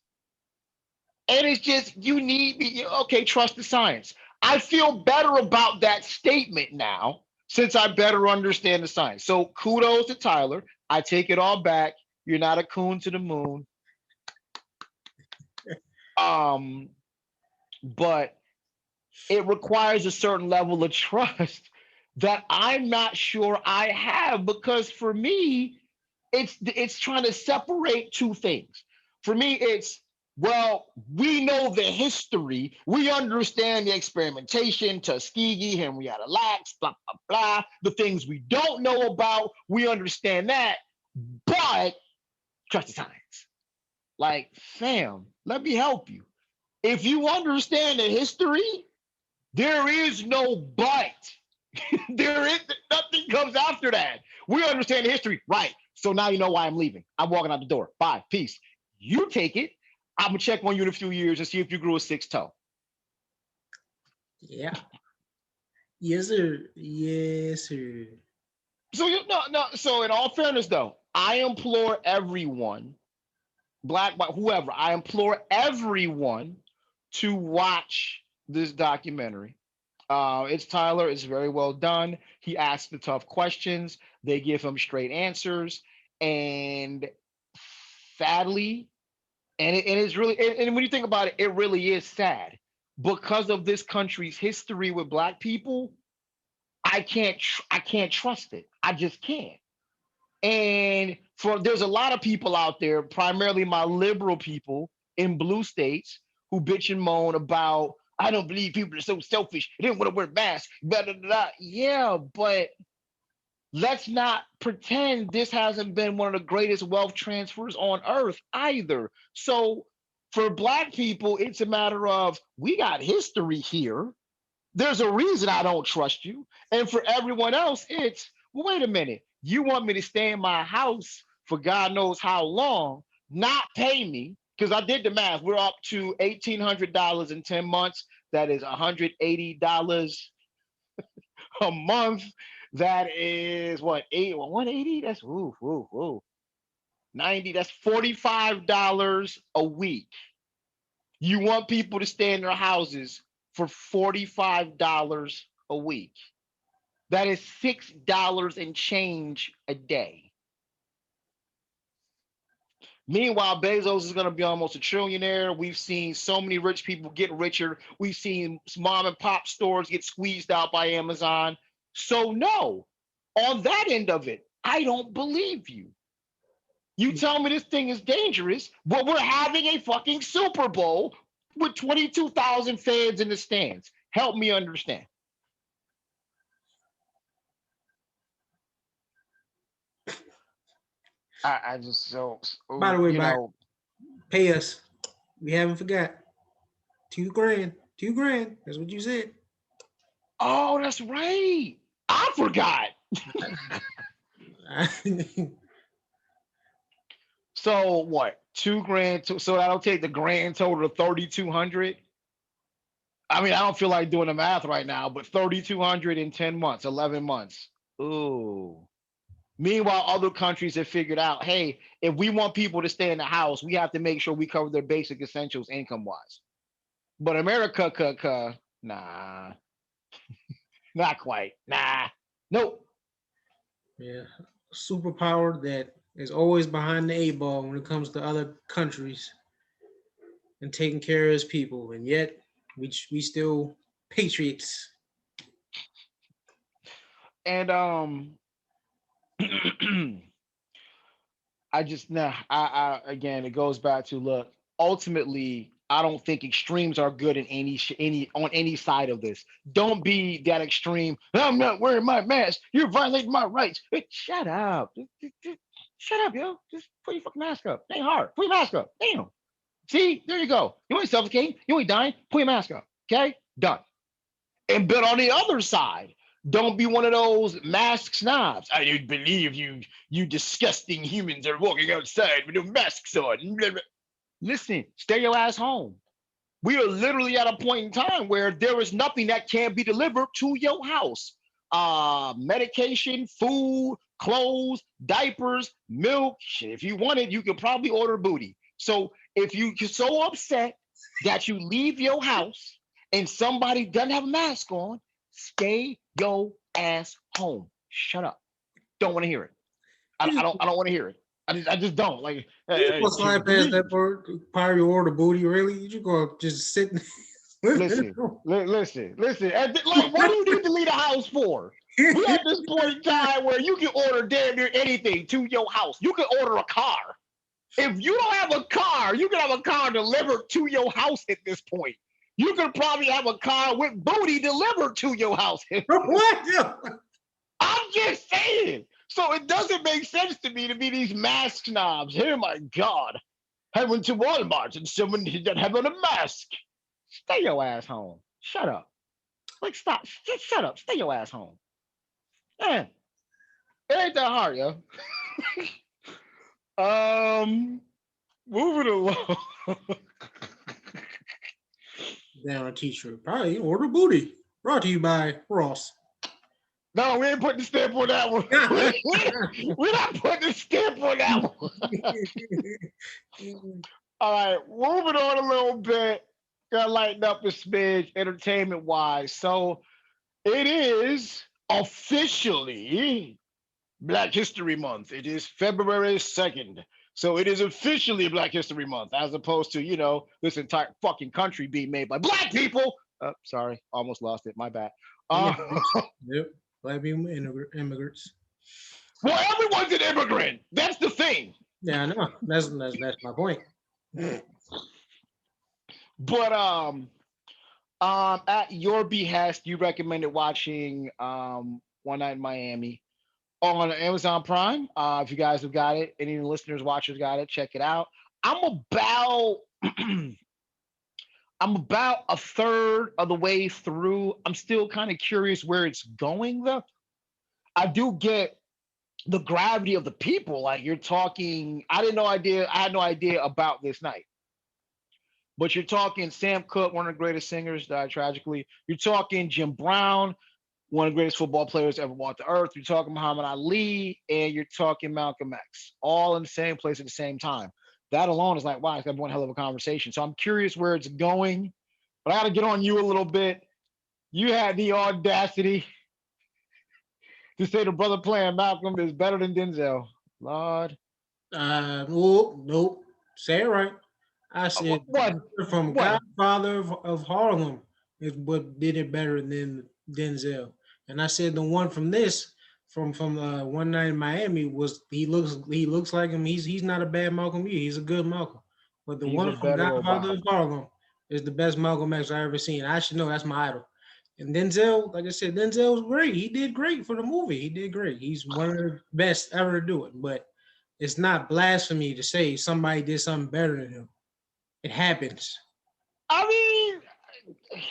[SPEAKER 1] And it's just you need okay, trust the science. I feel better about that statement now since I better understand the science. So kudos to Tyler. I take it all back. You're not a coon to the moon. Um, but it requires a certain level of trust that I'm not sure I have because for me, it's trying to separate two things. For me, it's well, we know the history, we understand the experimentation, Tuskegee, Henrietta Lacks, blah blah blah. The things we don't know about, we understand that, but trust the science. Like, fam, let me help you. If you understand the history, there is no but. There is nothing comes after that. We understand the history, right? So now you know why I'm leaving. I'm walking out the door. Bye, peace. You take it. I'm gonna check on you in a few years and see if you grew a sixth toe.
[SPEAKER 2] Yeah. Yes, sir. Yes, sir.
[SPEAKER 1] So you no no. So in all fairness, though, I implore everyone, black, white, whoever, I implore everyone to watch this documentary. It's Tyler. It's very well done. He asks the tough questions. They give him straight answers, and sadly, and it's really and when you think about it, it really is sad because of this country's history with black people. I can't trust it. I just can't. And for there's a lot of people out there, primarily my liberal people in blue states, who bitch and moan about I don't believe people are so selfish. They didn't want to wear masks. Blah, blah, blah. Yeah, but let's not pretend this hasn't been one of the greatest wealth transfers on earth either. So for black people, it's a matter of we got history here. There's a reason I don't trust you. And for everyone else, it's, well, wait a minute. You want me to stay in my house for God knows how long, not pay me, because I did the math. We're up to $1,800 in 10 months. That is $180 a month. That is what, 180? That's ooh, ooh, ooh. 90, that's $45 a week. You want people to stay in their houses for $45 a week. That is $6 and change a day. Meanwhile, Bezos is going to be almost a trillionaire. We've seen so many rich people get richer. We've seen mom and pop stores get squeezed out by Amazon. So, no, on that end of it, I don't believe you. You tell me this thing is dangerous, but we're having a fucking Super Bowl with 22,000 fans in the stands. Help me understand. I just so,
[SPEAKER 2] By the way,
[SPEAKER 1] you know,
[SPEAKER 2] pay us. We haven't forgot. 2 grand. 2 grand. That's what you said.
[SPEAKER 1] oh, that's right. I forgot. So what? 2 grand. So that'll take the grand total to 3,200. I mean, I don't feel like doing the math right now, but 3,200 in 10 months, 11 months. Ooh. Meanwhile, other countries have figured out, hey, if we want people to stay in the house, we have to make sure we cover their basic essentials income wise. But America, nah, not quite. Nah, nope.
[SPEAKER 2] Yeah, superpower that is always behind the eight ball when it comes to other countries and taking care of his people, and yet we still patriots.
[SPEAKER 1] And I just nah. I again, it goes back to look. Ultimately, I don't think extremes are good in any on any side of this. Don't be that extreme. I'm not wearing my mask. You're violating my rights. Shut up. Just shut up, yo. Just put your fucking mask up. It ain't hard. Put your mask up. Damn. See, there you go. You ain't suffocating. You ain't dying. Put your mask up. Okay, done. And but on the other side, don't be one of those mask snobs. I don't believe you, you disgusting humans are walking outside with no masks on. Listen, stay your ass home. We are literally at a point in time where there is nothing that can be delivered to your house. Medication, food, clothes, diapers, milk. Shit, if you want it, you could probably order booty. So if you're so upset that you leave your house and somebody doesn't have a mask on, stay your ass home. Shut up. Don't want to hear it.
[SPEAKER 2] You just,
[SPEAKER 1] I don't want to hear it. I just don't like.
[SPEAKER 2] you just gonna slide past that part your order booty. Really? You just gonna just sit?
[SPEAKER 1] Listen, listen. Like, what do you need to leave the house for? We at this point in time where you can order damn near anything to your house. You can order a car. If you don't have a car, you can have a car delivered to your house at this point. You could probably have a car with booty delivered to your house.
[SPEAKER 2] What?
[SPEAKER 1] I'm just saying. So it doesn't make sense to me to be these mask snobs. Oh my God. I went to Walmart and someone didn't have on a mask. Stay your ass home. Shut up. Like, stop. Just shut up. Stay your ass home. Man, it ain't that hard, yo. Moving along.
[SPEAKER 2] Down a t-shirt. Probably order booty. Brought to you by Ross.
[SPEAKER 1] No, we ain't putting the stamp on that one. We're not putting the stamp on that one. All right, moving on a little bit. Gotta lighten up a smidge, entertainment wise. So it is officially Black History Month. It is February 2nd. So it is officially Black History Month, as opposed to, this entire fucking country being made by black people. Sorry, almost lost it. My bad.
[SPEAKER 2] Yep. Black people, immigrants.
[SPEAKER 1] Well, everyone's an immigrant. That's the thing.
[SPEAKER 2] Yeah, I know. That's my point.
[SPEAKER 1] But at your behest, you recommended watching One Night in Miami on Amazon Prime. If you guys have got it, any of the listeners, watchers got it, check it out. I'm about I'm about a third of the way through. I'm still kind of curious where it's going though. I do get the gravity of the people. Like, you're talking, I had no idea about this night. But you're talking Sam Cooke, one of the greatest singers, died tragically. You're talking Jim Brown, one of the greatest football players ever walked the earth. You're talking Muhammad Ali, and you're talking Malcolm X, all in the same place at the same time. That alone is like, wow, it's gonna be one hell of a conversation. So I'm curious where it's going, but I got to get on you a little bit. You had the audacity to say the brother playing Malcolm is better than Denzel. Lord,
[SPEAKER 2] Nope, nope. Say it right. I said
[SPEAKER 1] what?
[SPEAKER 2] from
[SPEAKER 1] What?
[SPEAKER 2] Godfather of Harlem is what did it better than Denzel. And I said the one from this, from One Night in Miami, was he looks like him. He's not a bad Malcolm E. He's a good Malcolm. But the
[SPEAKER 1] He's a
[SPEAKER 2] one from
[SPEAKER 1] better
[SPEAKER 2] Godfather
[SPEAKER 1] Obama.
[SPEAKER 2] of Harlem is the best Malcolm X I ever seen. I should know that's my idol. And Denzel, like I said, Denzel was great. He did great for the movie. He did great. He's one of the best ever to do it. But it's not blasphemy to say somebody did something better than him. It happens.
[SPEAKER 1] I mean,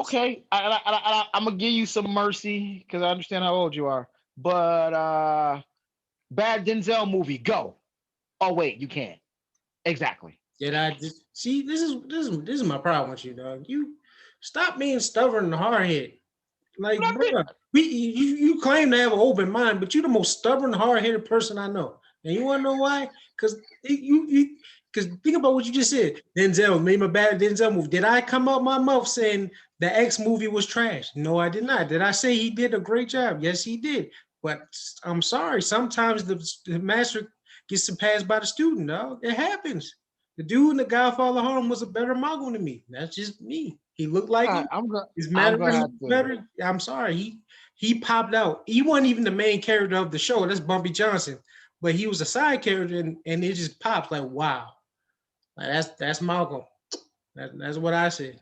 [SPEAKER 1] okay, I'm gonna give you some mercy because I understand how old you are. But bad Denzel movie, go. Oh wait, you can't. Exactly.
[SPEAKER 2] Did I just see? This is my problem with you, dog. You stop being stubborn and hard headed.
[SPEAKER 1] But
[SPEAKER 2] Like,
[SPEAKER 1] I've been,
[SPEAKER 2] bro, you claim to have an open mind, but you're the most stubborn, hard headed person I know. And you want to know why? Because because think about what you just said. Denzel made a bad Denzel movie. Did I come out my mouth saying the X movie was trash? No, I did not. Did I say he did a great job? Yes, he did. But I'm sorry. Sometimes the master gets surpassed by the student. Dog, it happens. The dude in the Godfather Harlem was a better Malcolm than me. That's just me. He looked like him. His
[SPEAKER 1] I'm gonna
[SPEAKER 2] mannerisms
[SPEAKER 1] have
[SPEAKER 2] was
[SPEAKER 1] to.
[SPEAKER 2] better. I'm sorry. He popped out. He wasn't even the main character of the show. That's Bumpy Johnson. But he was a side character, and it just pops like wow. Like that's Malcolm. That's what I said.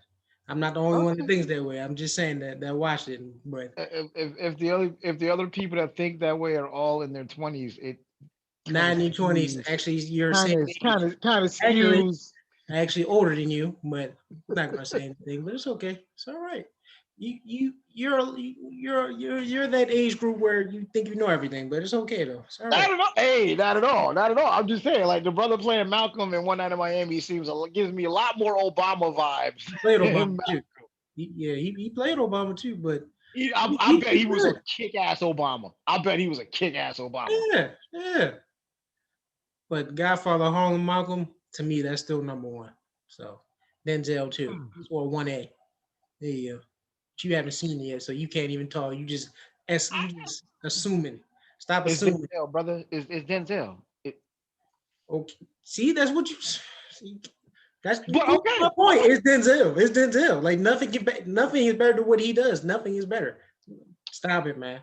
[SPEAKER 2] I'm not the only one that
[SPEAKER 1] Okay.
[SPEAKER 2] thinks that way. I'm just saying that watched it. But
[SPEAKER 1] If the other people that think that way are all in their 20s, it kind of
[SPEAKER 2] 1920s,
[SPEAKER 1] skews.
[SPEAKER 2] actually, you're same age.
[SPEAKER 1] Kind of
[SPEAKER 2] Actually,
[SPEAKER 1] skews.
[SPEAKER 2] actually older than you, but I'm not gonna say anything. But it's okay. It's all right. You're that age group where you think you know everything, but it's okay though. It's all
[SPEAKER 1] Not
[SPEAKER 2] right.
[SPEAKER 1] at all. Hey, not at all. Not at all. I'm just saying, like the brother playing Malcolm in One Night in Miami gives me a lot more Obama vibes.
[SPEAKER 2] He played
[SPEAKER 1] than
[SPEAKER 2] Obama too. He played Obama too, but
[SPEAKER 1] I bet
[SPEAKER 2] he
[SPEAKER 1] he was a
[SPEAKER 2] good.
[SPEAKER 1] kick-ass Obama. I bet he was a kick-ass Obama.
[SPEAKER 2] Yeah, yeah. But Godfather Harlem Malcolm, to me, that's still number one. So Denzel too, or 1A. There you go. But you haven't seen it yet, so you can't even talk. You just assuming. Stop
[SPEAKER 1] It's
[SPEAKER 2] assuming.
[SPEAKER 1] Denzel, brother. It's Denzel.
[SPEAKER 2] Okay. See, that's what you see. That's you
[SPEAKER 1] But
[SPEAKER 2] proved my
[SPEAKER 1] okay,
[SPEAKER 2] point.
[SPEAKER 1] okay.
[SPEAKER 2] It's Denzel. It's Denzel. Like nothing is better than what he does. Nothing is better. Stop it, man.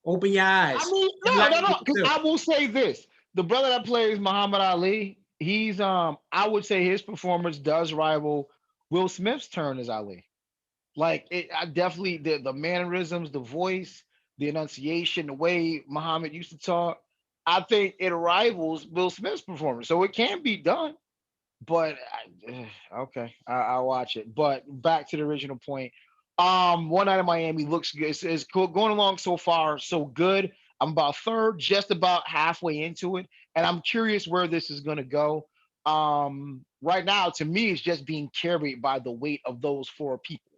[SPEAKER 2] Open your
[SPEAKER 1] I
[SPEAKER 2] eyes.
[SPEAKER 1] mean,
[SPEAKER 2] You
[SPEAKER 1] no,
[SPEAKER 2] like
[SPEAKER 1] no, no. Because
[SPEAKER 2] yourself.
[SPEAKER 1] I will say this: the brother that plays Muhammad Ali, he's I would say his performance does rival Will Smith's turn as Ali. Like I definitely the mannerisms, the voice, the enunciation, the way Muhammad used to talk. I think it rivals Will Smith's performance, so it can be done. But okay, I'll watch it. But back to the original point. One Night in Miami looks good. It's cool. Going along so far, so good. I'm about third, just about halfway into it, and I'm curious where this is going to go. Right now, to me, it's just being carried by the weight of those four people.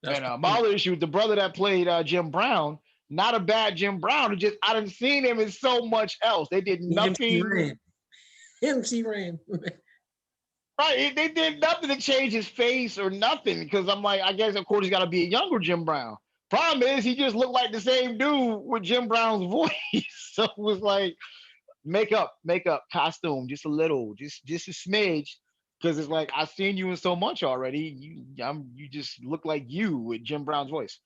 [SPEAKER 2] That's
[SPEAKER 1] And
[SPEAKER 2] the
[SPEAKER 1] my
[SPEAKER 2] point.
[SPEAKER 1] other issue with the brother that played Jim Brown, not a bad Jim Brown. It just I didn't seen him in so much else. They did
[SPEAKER 2] MC
[SPEAKER 1] nothing
[SPEAKER 2] Ran. MC Ran.
[SPEAKER 1] right. They did nothing to change his face or nothing. Because I'm like, I guess of course he's got to be a younger Jim Brown. Problem is, he just looked like the same dude with Jim Brown's voice. So it was like makeup, costume, just a little, just a smidge. Because it's like I've seen you in so much already. You just look like you with Jim Brown's voice.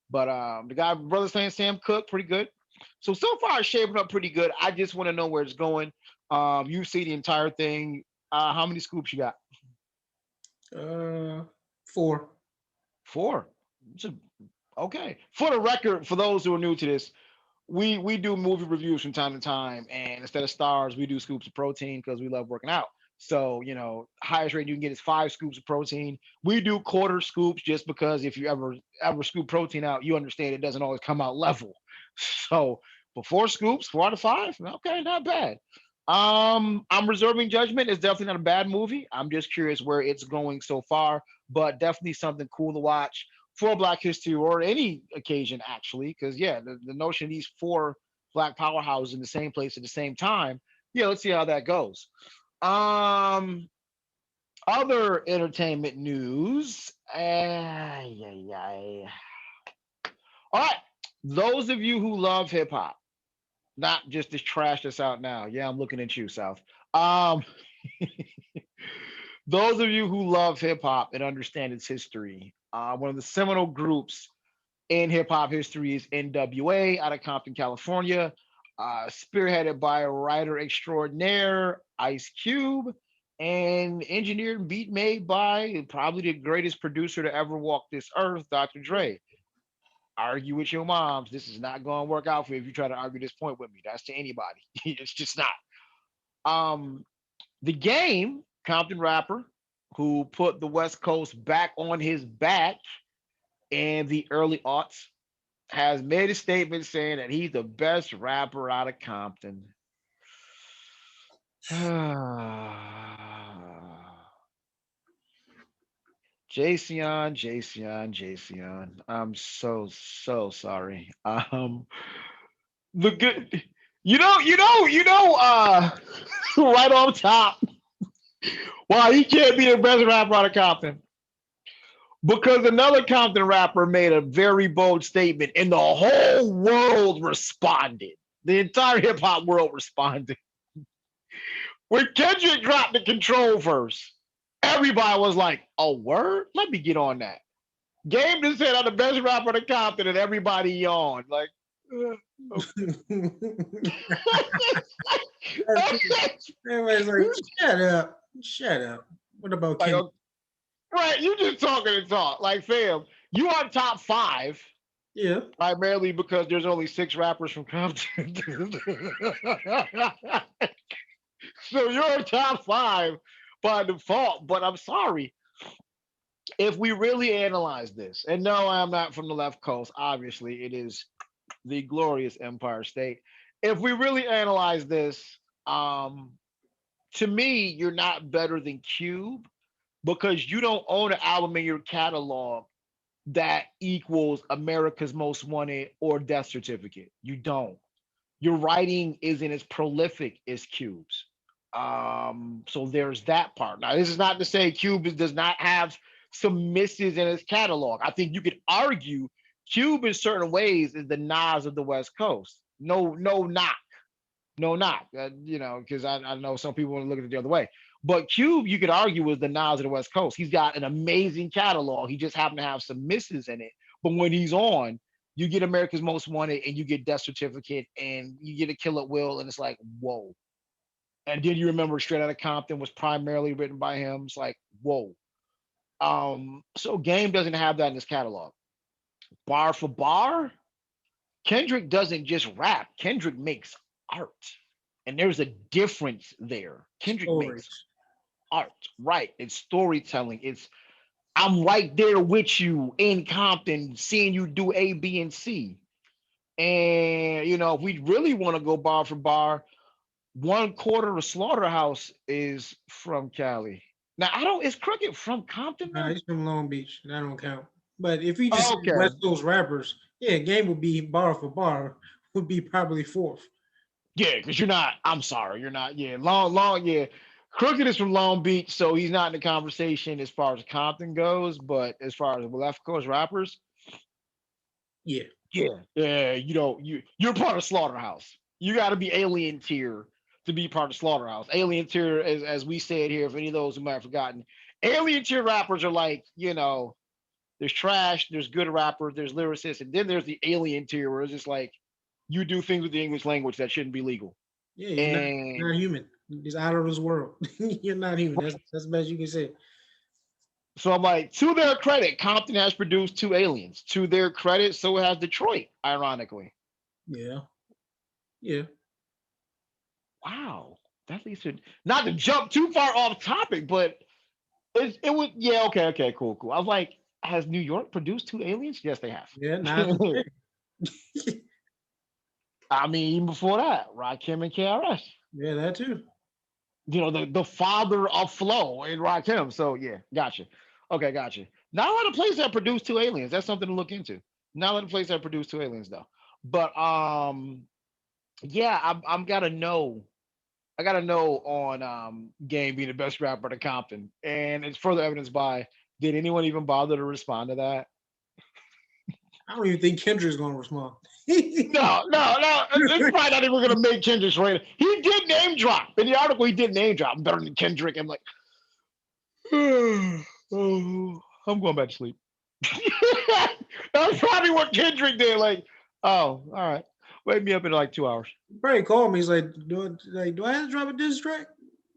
[SPEAKER 1] But the guy, brother saying Sam Cooke, pretty good. So far it's shaping up pretty good. I just want to know where it's going. You see the entire thing. How many scoops you got?
[SPEAKER 2] uh, 4.
[SPEAKER 1] Four. Okay. For the record, for those who are new to this, we do movie reviews from time to time, and instead of stars, we do scoops of protein because we love working out. So highest rate you can get is 5 scoops of protein. We do quarter scoops just because if you ever scoop protein out, you understand it doesn't always come out level. So for 4 scoops, 4 out of 5, okay, not bad. I'm reserving judgment. It's definitely not a bad movie. I'm just curious where it's going so far, but definitely something cool to watch for Black History or any occasion, actually. Because yeah, the notion of these four Black powerhouses in the same place at the same time. Yeah, let's see how that goes. Um, Other entertainment news. Ay, ay, ay. All right, those of you who love hip hop, not just this trash that's out now. Yeah, I'm looking at you, South. Um, those of you who love hip hop and understand its history, one of the seminal groups in hip hop history is NWA out of Compton, California, spearheaded by a writer extraordinaire, Ice Cube, and engineered and beat made by probably the greatest producer to ever walk this earth, Dr. Dre. Argue with your moms. This is not going to work out for you if you try to argue this point with me. That's to anybody. It's just not. Um, the game, Compton rapper, who put the West Coast back on his back in the early aughts, has made a statement saying that he's the best rapper out of Compton. Jason. I'm so sorry. The good, right on top. Why he can't be the best rapper out of Compton? Because another Compton rapper made a very bold statement, and the whole world responded. The entire hip hop world responded. When Kendrick dropped the control verse, everybody was like, "A word? Let me get on that." Game just said I'm the best rapper in the Compton, and everybody yawned. Like,
[SPEAKER 2] Everybody's like, shut up. Shut up. What about
[SPEAKER 1] like,
[SPEAKER 2] Kendrick?
[SPEAKER 1] right, you just talking and talk. Like, fam, you are top five
[SPEAKER 2] Yeah.
[SPEAKER 1] primarily because there's only six rappers from Compton. So you're top five by default. But I'm sorry, if we really analyze this, and no, I'm not from the left coast. Obviously, it is the glorious Empire State. If we really analyze this, to me, you're not better than Cube because you don't own an album in your catalog that equals America's Most Wanted or Death Certificate. You don't. Your writing isn't as prolific as Cube's. So there's that part. Now, this is not to say Cube does not have some misses in his catalog. I think you could argue Cube in certain ways is the Nas of the West Coast. No, no knock, no knock. Because I know some people want to look at it the other way. But Cube, you could argue, was the Nas of the West Coast. He's got an amazing catalog. He just happened to have some misses in it. But when he's on, you get America's Most Wanted and you get Death Certificate and you get a Kill at Will, and it's like, whoa. And then you remember Straight Outta Compton was primarily written by him. It's like, whoa. So Game doesn't have that in his catalog. Bar for bar, Kendrick doesn't just rap. Kendrick makes art. And there's a difference there. Kendrick makes
[SPEAKER 2] Stories.
[SPEAKER 1] art, right? It's storytelling. It's I'm right there with you in Compton, seeing you do A, B, and C. And if we really want to go bar for bar, one quarter of Slaughterhouse is from Cali. Now I don't. Is Crooked from Compton
[SPEAKER 2] Nah,
[SPEAKER 1] though?
[SPEAKER 2] he's from Long Beach. That don't count. But if you just said
[SPEAKER 1] Okay.
[SPEAKER 2] West Coast rappers, yeah, Game would be bar for bar, would be probably fourth.
[SPEAKER 1] Yeah, because you're not. I'm sorry, you're not. Yeah, long. Yeah, Crooked is from Long Beach, so he's not in the conversation as far as Compton goes. But as far as left coast rappers,
[SPEAKER 2] Yeah.
[SPEAKER 1] yeah. You're part of Slaughterhouse. You got to be alien tier to be part of Slaughterhouse. Alien tier, as we said here, for any of those who might have forgotten, alien tier rappers are like there's trash, there's good rappers, there's lyricists, and then there's the alien tier where it's just like you do things with the English language that shouldn't be legal.
[SPEAKER 2] Yeah, you're not
[SPEAKER 1] And
[SPEAKER 2] human. It's out of this world. You're not human. That's the best you can say.
[SPEAKER 1] so I'm like, to their credit, Compton has produced two aliens. To their credit, so has Detroit, ironically.
[SPEAKER 2] Yeah. Yeah.
[SPEAKER 1] Wow. That leads to not to jump too far off topic, but it was yeah, okay, cool. I was like, has New York produced two aliens? Yes, they have.
[SPEAKER 2] Yeah, not today.
[SPEAKER 1] I mean, even before that, Rakim and KRS.
[SPEAKER 2] Yeah, that too.
[SPEAKER 1] The father of Flow in Rakim. So yeah, gotcha. Okay, gotcha. Not a lot of places that produce two aliens. That's something to look into. Not a lot of places that produce two aliens though. But yeah, I'm gotta know. I gotta know on Game being the best rapper to Compton, and it's further evidence by. Did anyone even bother to respond to that?
[SPEAKER 2] I don't even think Kendrick's gonna respond.
[SPEAKER 1] No, no, no. It's probably not even gonna make Kendrick's radar. He did name drop in the article. He did name drop. I'm better than Kendrick. I'm like, oh, I'm going back to sleep. That's probably what Kendrick did. Like, oh, all right. Wake me up in like 2 hours.
[SPEAKER 2] Probably called me. He's like, do I have to drop a diss track?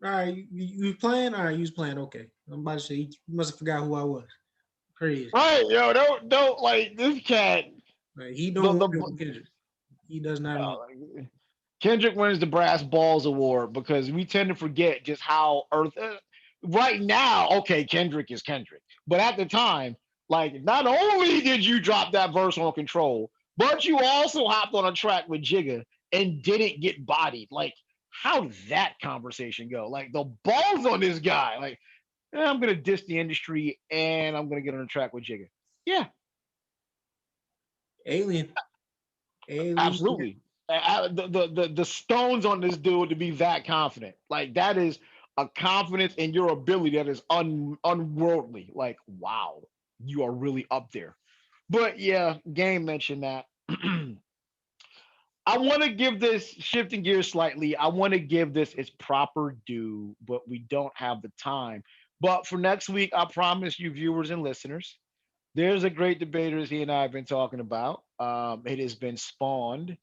[SPEAKER 2] All right, you playing? All right, you was playing. Okay, I'm about to say you must have forgot who I was. Crazy.
[SPEAKER 1] Right, yo, don't like this cat.
[SPEAKER 2] Like, he don't
[SPEAKER 1] The
[SPEAKER 2] want
[SPEAKER 1] the
[SPEAKER 2] it with Kendrick. He does not want.
[SPEAKER 1] like, Kendrick wins the Brass Balls Award because we tend to forget just how Earth. Right now, okay, Kendrick is Kendrick, but at the time, like, not only did you drop that verse on Control, but you also hopped on a track with Jigga and didn't get bodied. Like, how did that conversation go? Like, the balls on this guy. Like, I'm gonna diss the industry and I'm gonna get on a track with Jigga. Yeah,
[SPEAKER 2] Alien. Alien.
[SPEAKER 1] absolutely. The stones on this dude to be that confident, like that is a confidence in your ability that is unworldly. Like, wow, you are really up there. But yeah, Game mentioned that. I want to give this, shifting gears slightly. I want to give this its proper due, but we don't have the time. But for next week, I promise you, viewers and listeners, there's a great debater as he and I have been talking about. It has been spawned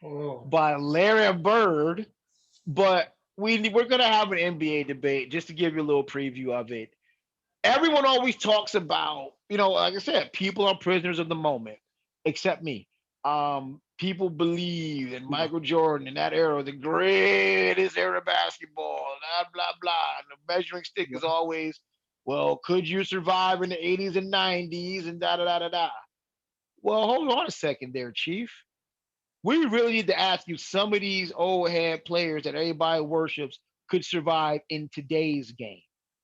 [SPEAKER 2] Oh,
[SPEAKER 1] by Larry Bird, but we're gonna have an NBA debate just to give you a little preview of it. Everyone always talks about, like I said, people are prisoners of the moment, except me. People believe that Michael Jordan in that era was the greatest era of basketball, blah blah blah. And the measuring stick is always, well, could you survive in the 80s and 90s and da da da da da. Well, hold on a second there, Chief. We really need to ask you some of these old head players that everybody worships could survive in today's game,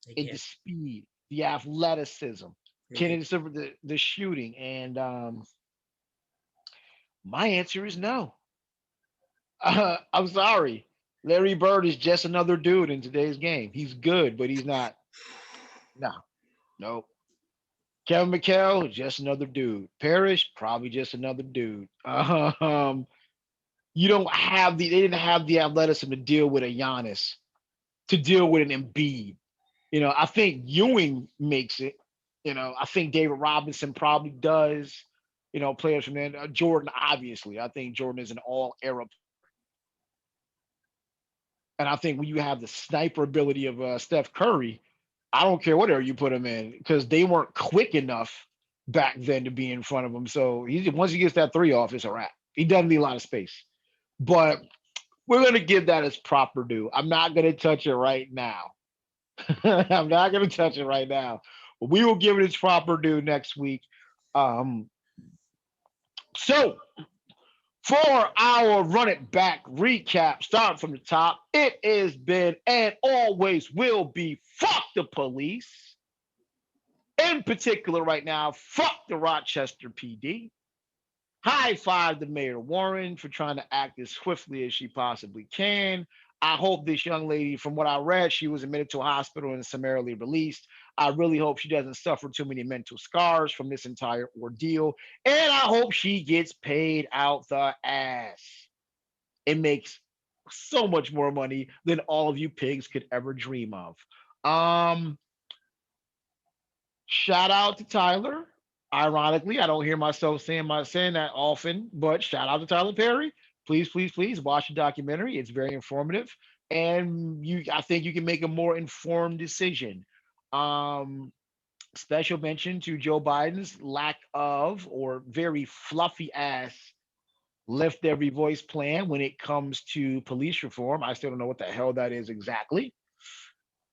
[SPEAKER 2] they
[SPEAKER 1] in the
[SPEAKER 2] can't.
[SPEAKER 1] speed, the athleticism,
[SPEAKER 2] They
[SPEAKER 1] can
[SPEAKER 2] can't.
[SPEAKER 1] it serve the shooting? And my answer is no. I'm sorry. Larry Bird is just another dude in today's game. He's good, but he's not. No, no. Kevin McHale, just another dude. Parrish, probably just another dude. You don't have they didn't have the athleticism to deal with a Giannis, to deal with an Embiid. I think Ewing makes it. I think David Robinson probably does. Players from then. Jordan, obviously. I think Jordan is an all era. And I think when you have the sniper ability of Steph Curry, I don't care what era you put him in because they weren't quick enough back then to be in front of him. So once he gets that three off, it's a wrap. He doesn't need a lot of space. But we're going to give that its proper due. I'm not going to touch it right now. I'm not going to touch it right now. But we will give it its proper due next week. Um, so, for our run it back recap, starting from the top, it has been and always will be fuck the police. In particular, right now, fuck the Rochester PD. High five to Mayor Warren for trying to act as swiftly as she possibly can. I hope this young lady, from what I read, she was admitted to a hospital and summarily released. I really hope she doesn't suffer too many mental scars from this entire ordeal. And I hope she gets paid out the ass. It makes so much more money than all of you pigs could ever dream of. Um, Shout out to Tyler. Ironically, I don't hear myself saying that often, but shout out to Tyler Perry. Please, please, please watch the documentary. It's very informative, and I think you can make a more informed decision. Um, Special mention to Joe Biden's lack of or very fluffy ass lift every voice plan when it comes to police reform. I still don't know what the hell that is exactly.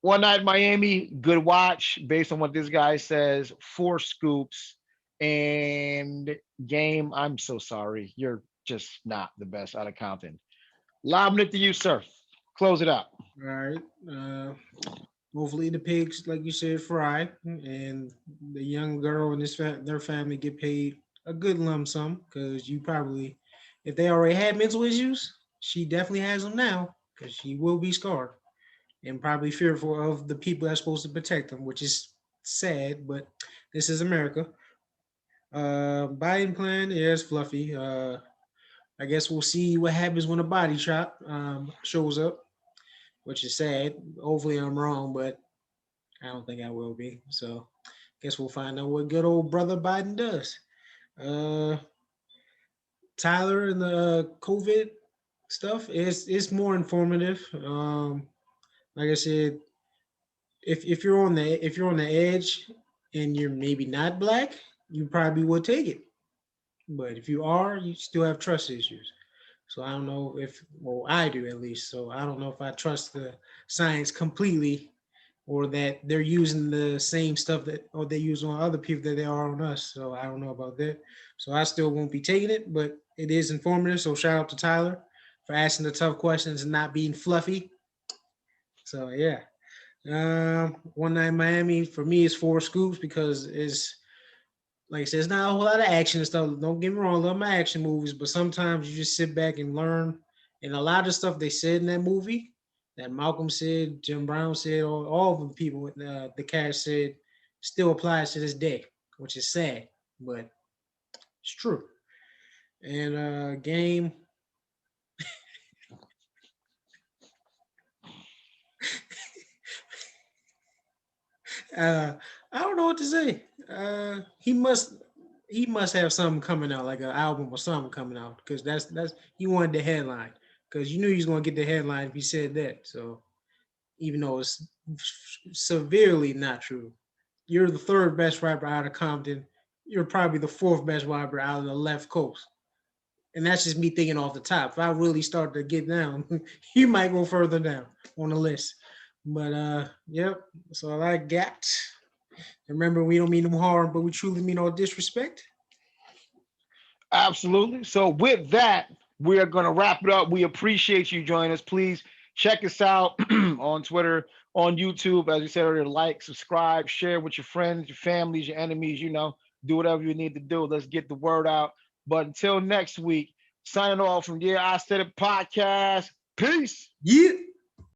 [SPEAKER 1] One Night in Miami, good watch based on what this guy says. Four scoops and Game. I'm so sorry. You're just not the best out of Compton. Lobbing it to you, sir. Close it out.
[SPEAKER 2] All right. Hopefully the pigs, like you said, fry, and the young girl and their family get paid a good lump sum because you probably, if they already had mental issues, she definitely has them now because she will be scarred and probably fearful of the people that's supposed to protect them, which is sad, but this is America. Biden plan, yeah, it's fluffy. I guess we'll see what happens when a body shop shows up, which is sad. Hopefully I'm wrong, but I don't think I will be. So guess we'll find out what good old brother Biden does. Uh, Tyler and the COVID stuff is more informative. Like I said, if you're on the edge and you're maybe not black, you probably would take it. But if you are, you still have trust issues. So I don't know if, well, I do at least. So I don't know if I trust the science completely, or that they're using the same stuff that or they use on other people that they are on us. So I don't know about that. So I still won't be taking it, but it is informative. So shout out to Tyler for asking the tough questions and not being fluffy. So yeah. One Night in Miami for me is four scoops because it's, like I said, it's not a whole lot of action and stuff. Don't get me wrong, I love my action movies, but sometimes you just sit back and learn. And a lot of stuff they said in that movie, that Malcolm said, Jim Brown said, all of the people, the cast said, still applies to this day, which is sad, but it's true. And game, uh, I don't know what to say. He must have something coming out, like an album or something coming out, because that's he wanted the headline, because you knew he was gonna get the headline if he said that. So even though it's severely not true, you're the third best rapper out of Compton. You're probably the fourth best rapper out of the left coast. And that's just me thinking off the top. If I really start to get down, you might go further down on the list. But yep, that's all I got. Remember, we don't mean no harm, but we truly mean no disrespect.
[SPEAKER 1] Absolutely. So with that, we are going to wrap it up. We appreciate you joining us. Please check us out on Twitter, on YouTube. As we said earlier, like, subscribe, share with your friends, your families, your enemies. Do whatever you need to do. Let's get the word out. But until next week, signing off from Yeah, I Said It podcast. Peace.
[SPEAKER 2] Yeah.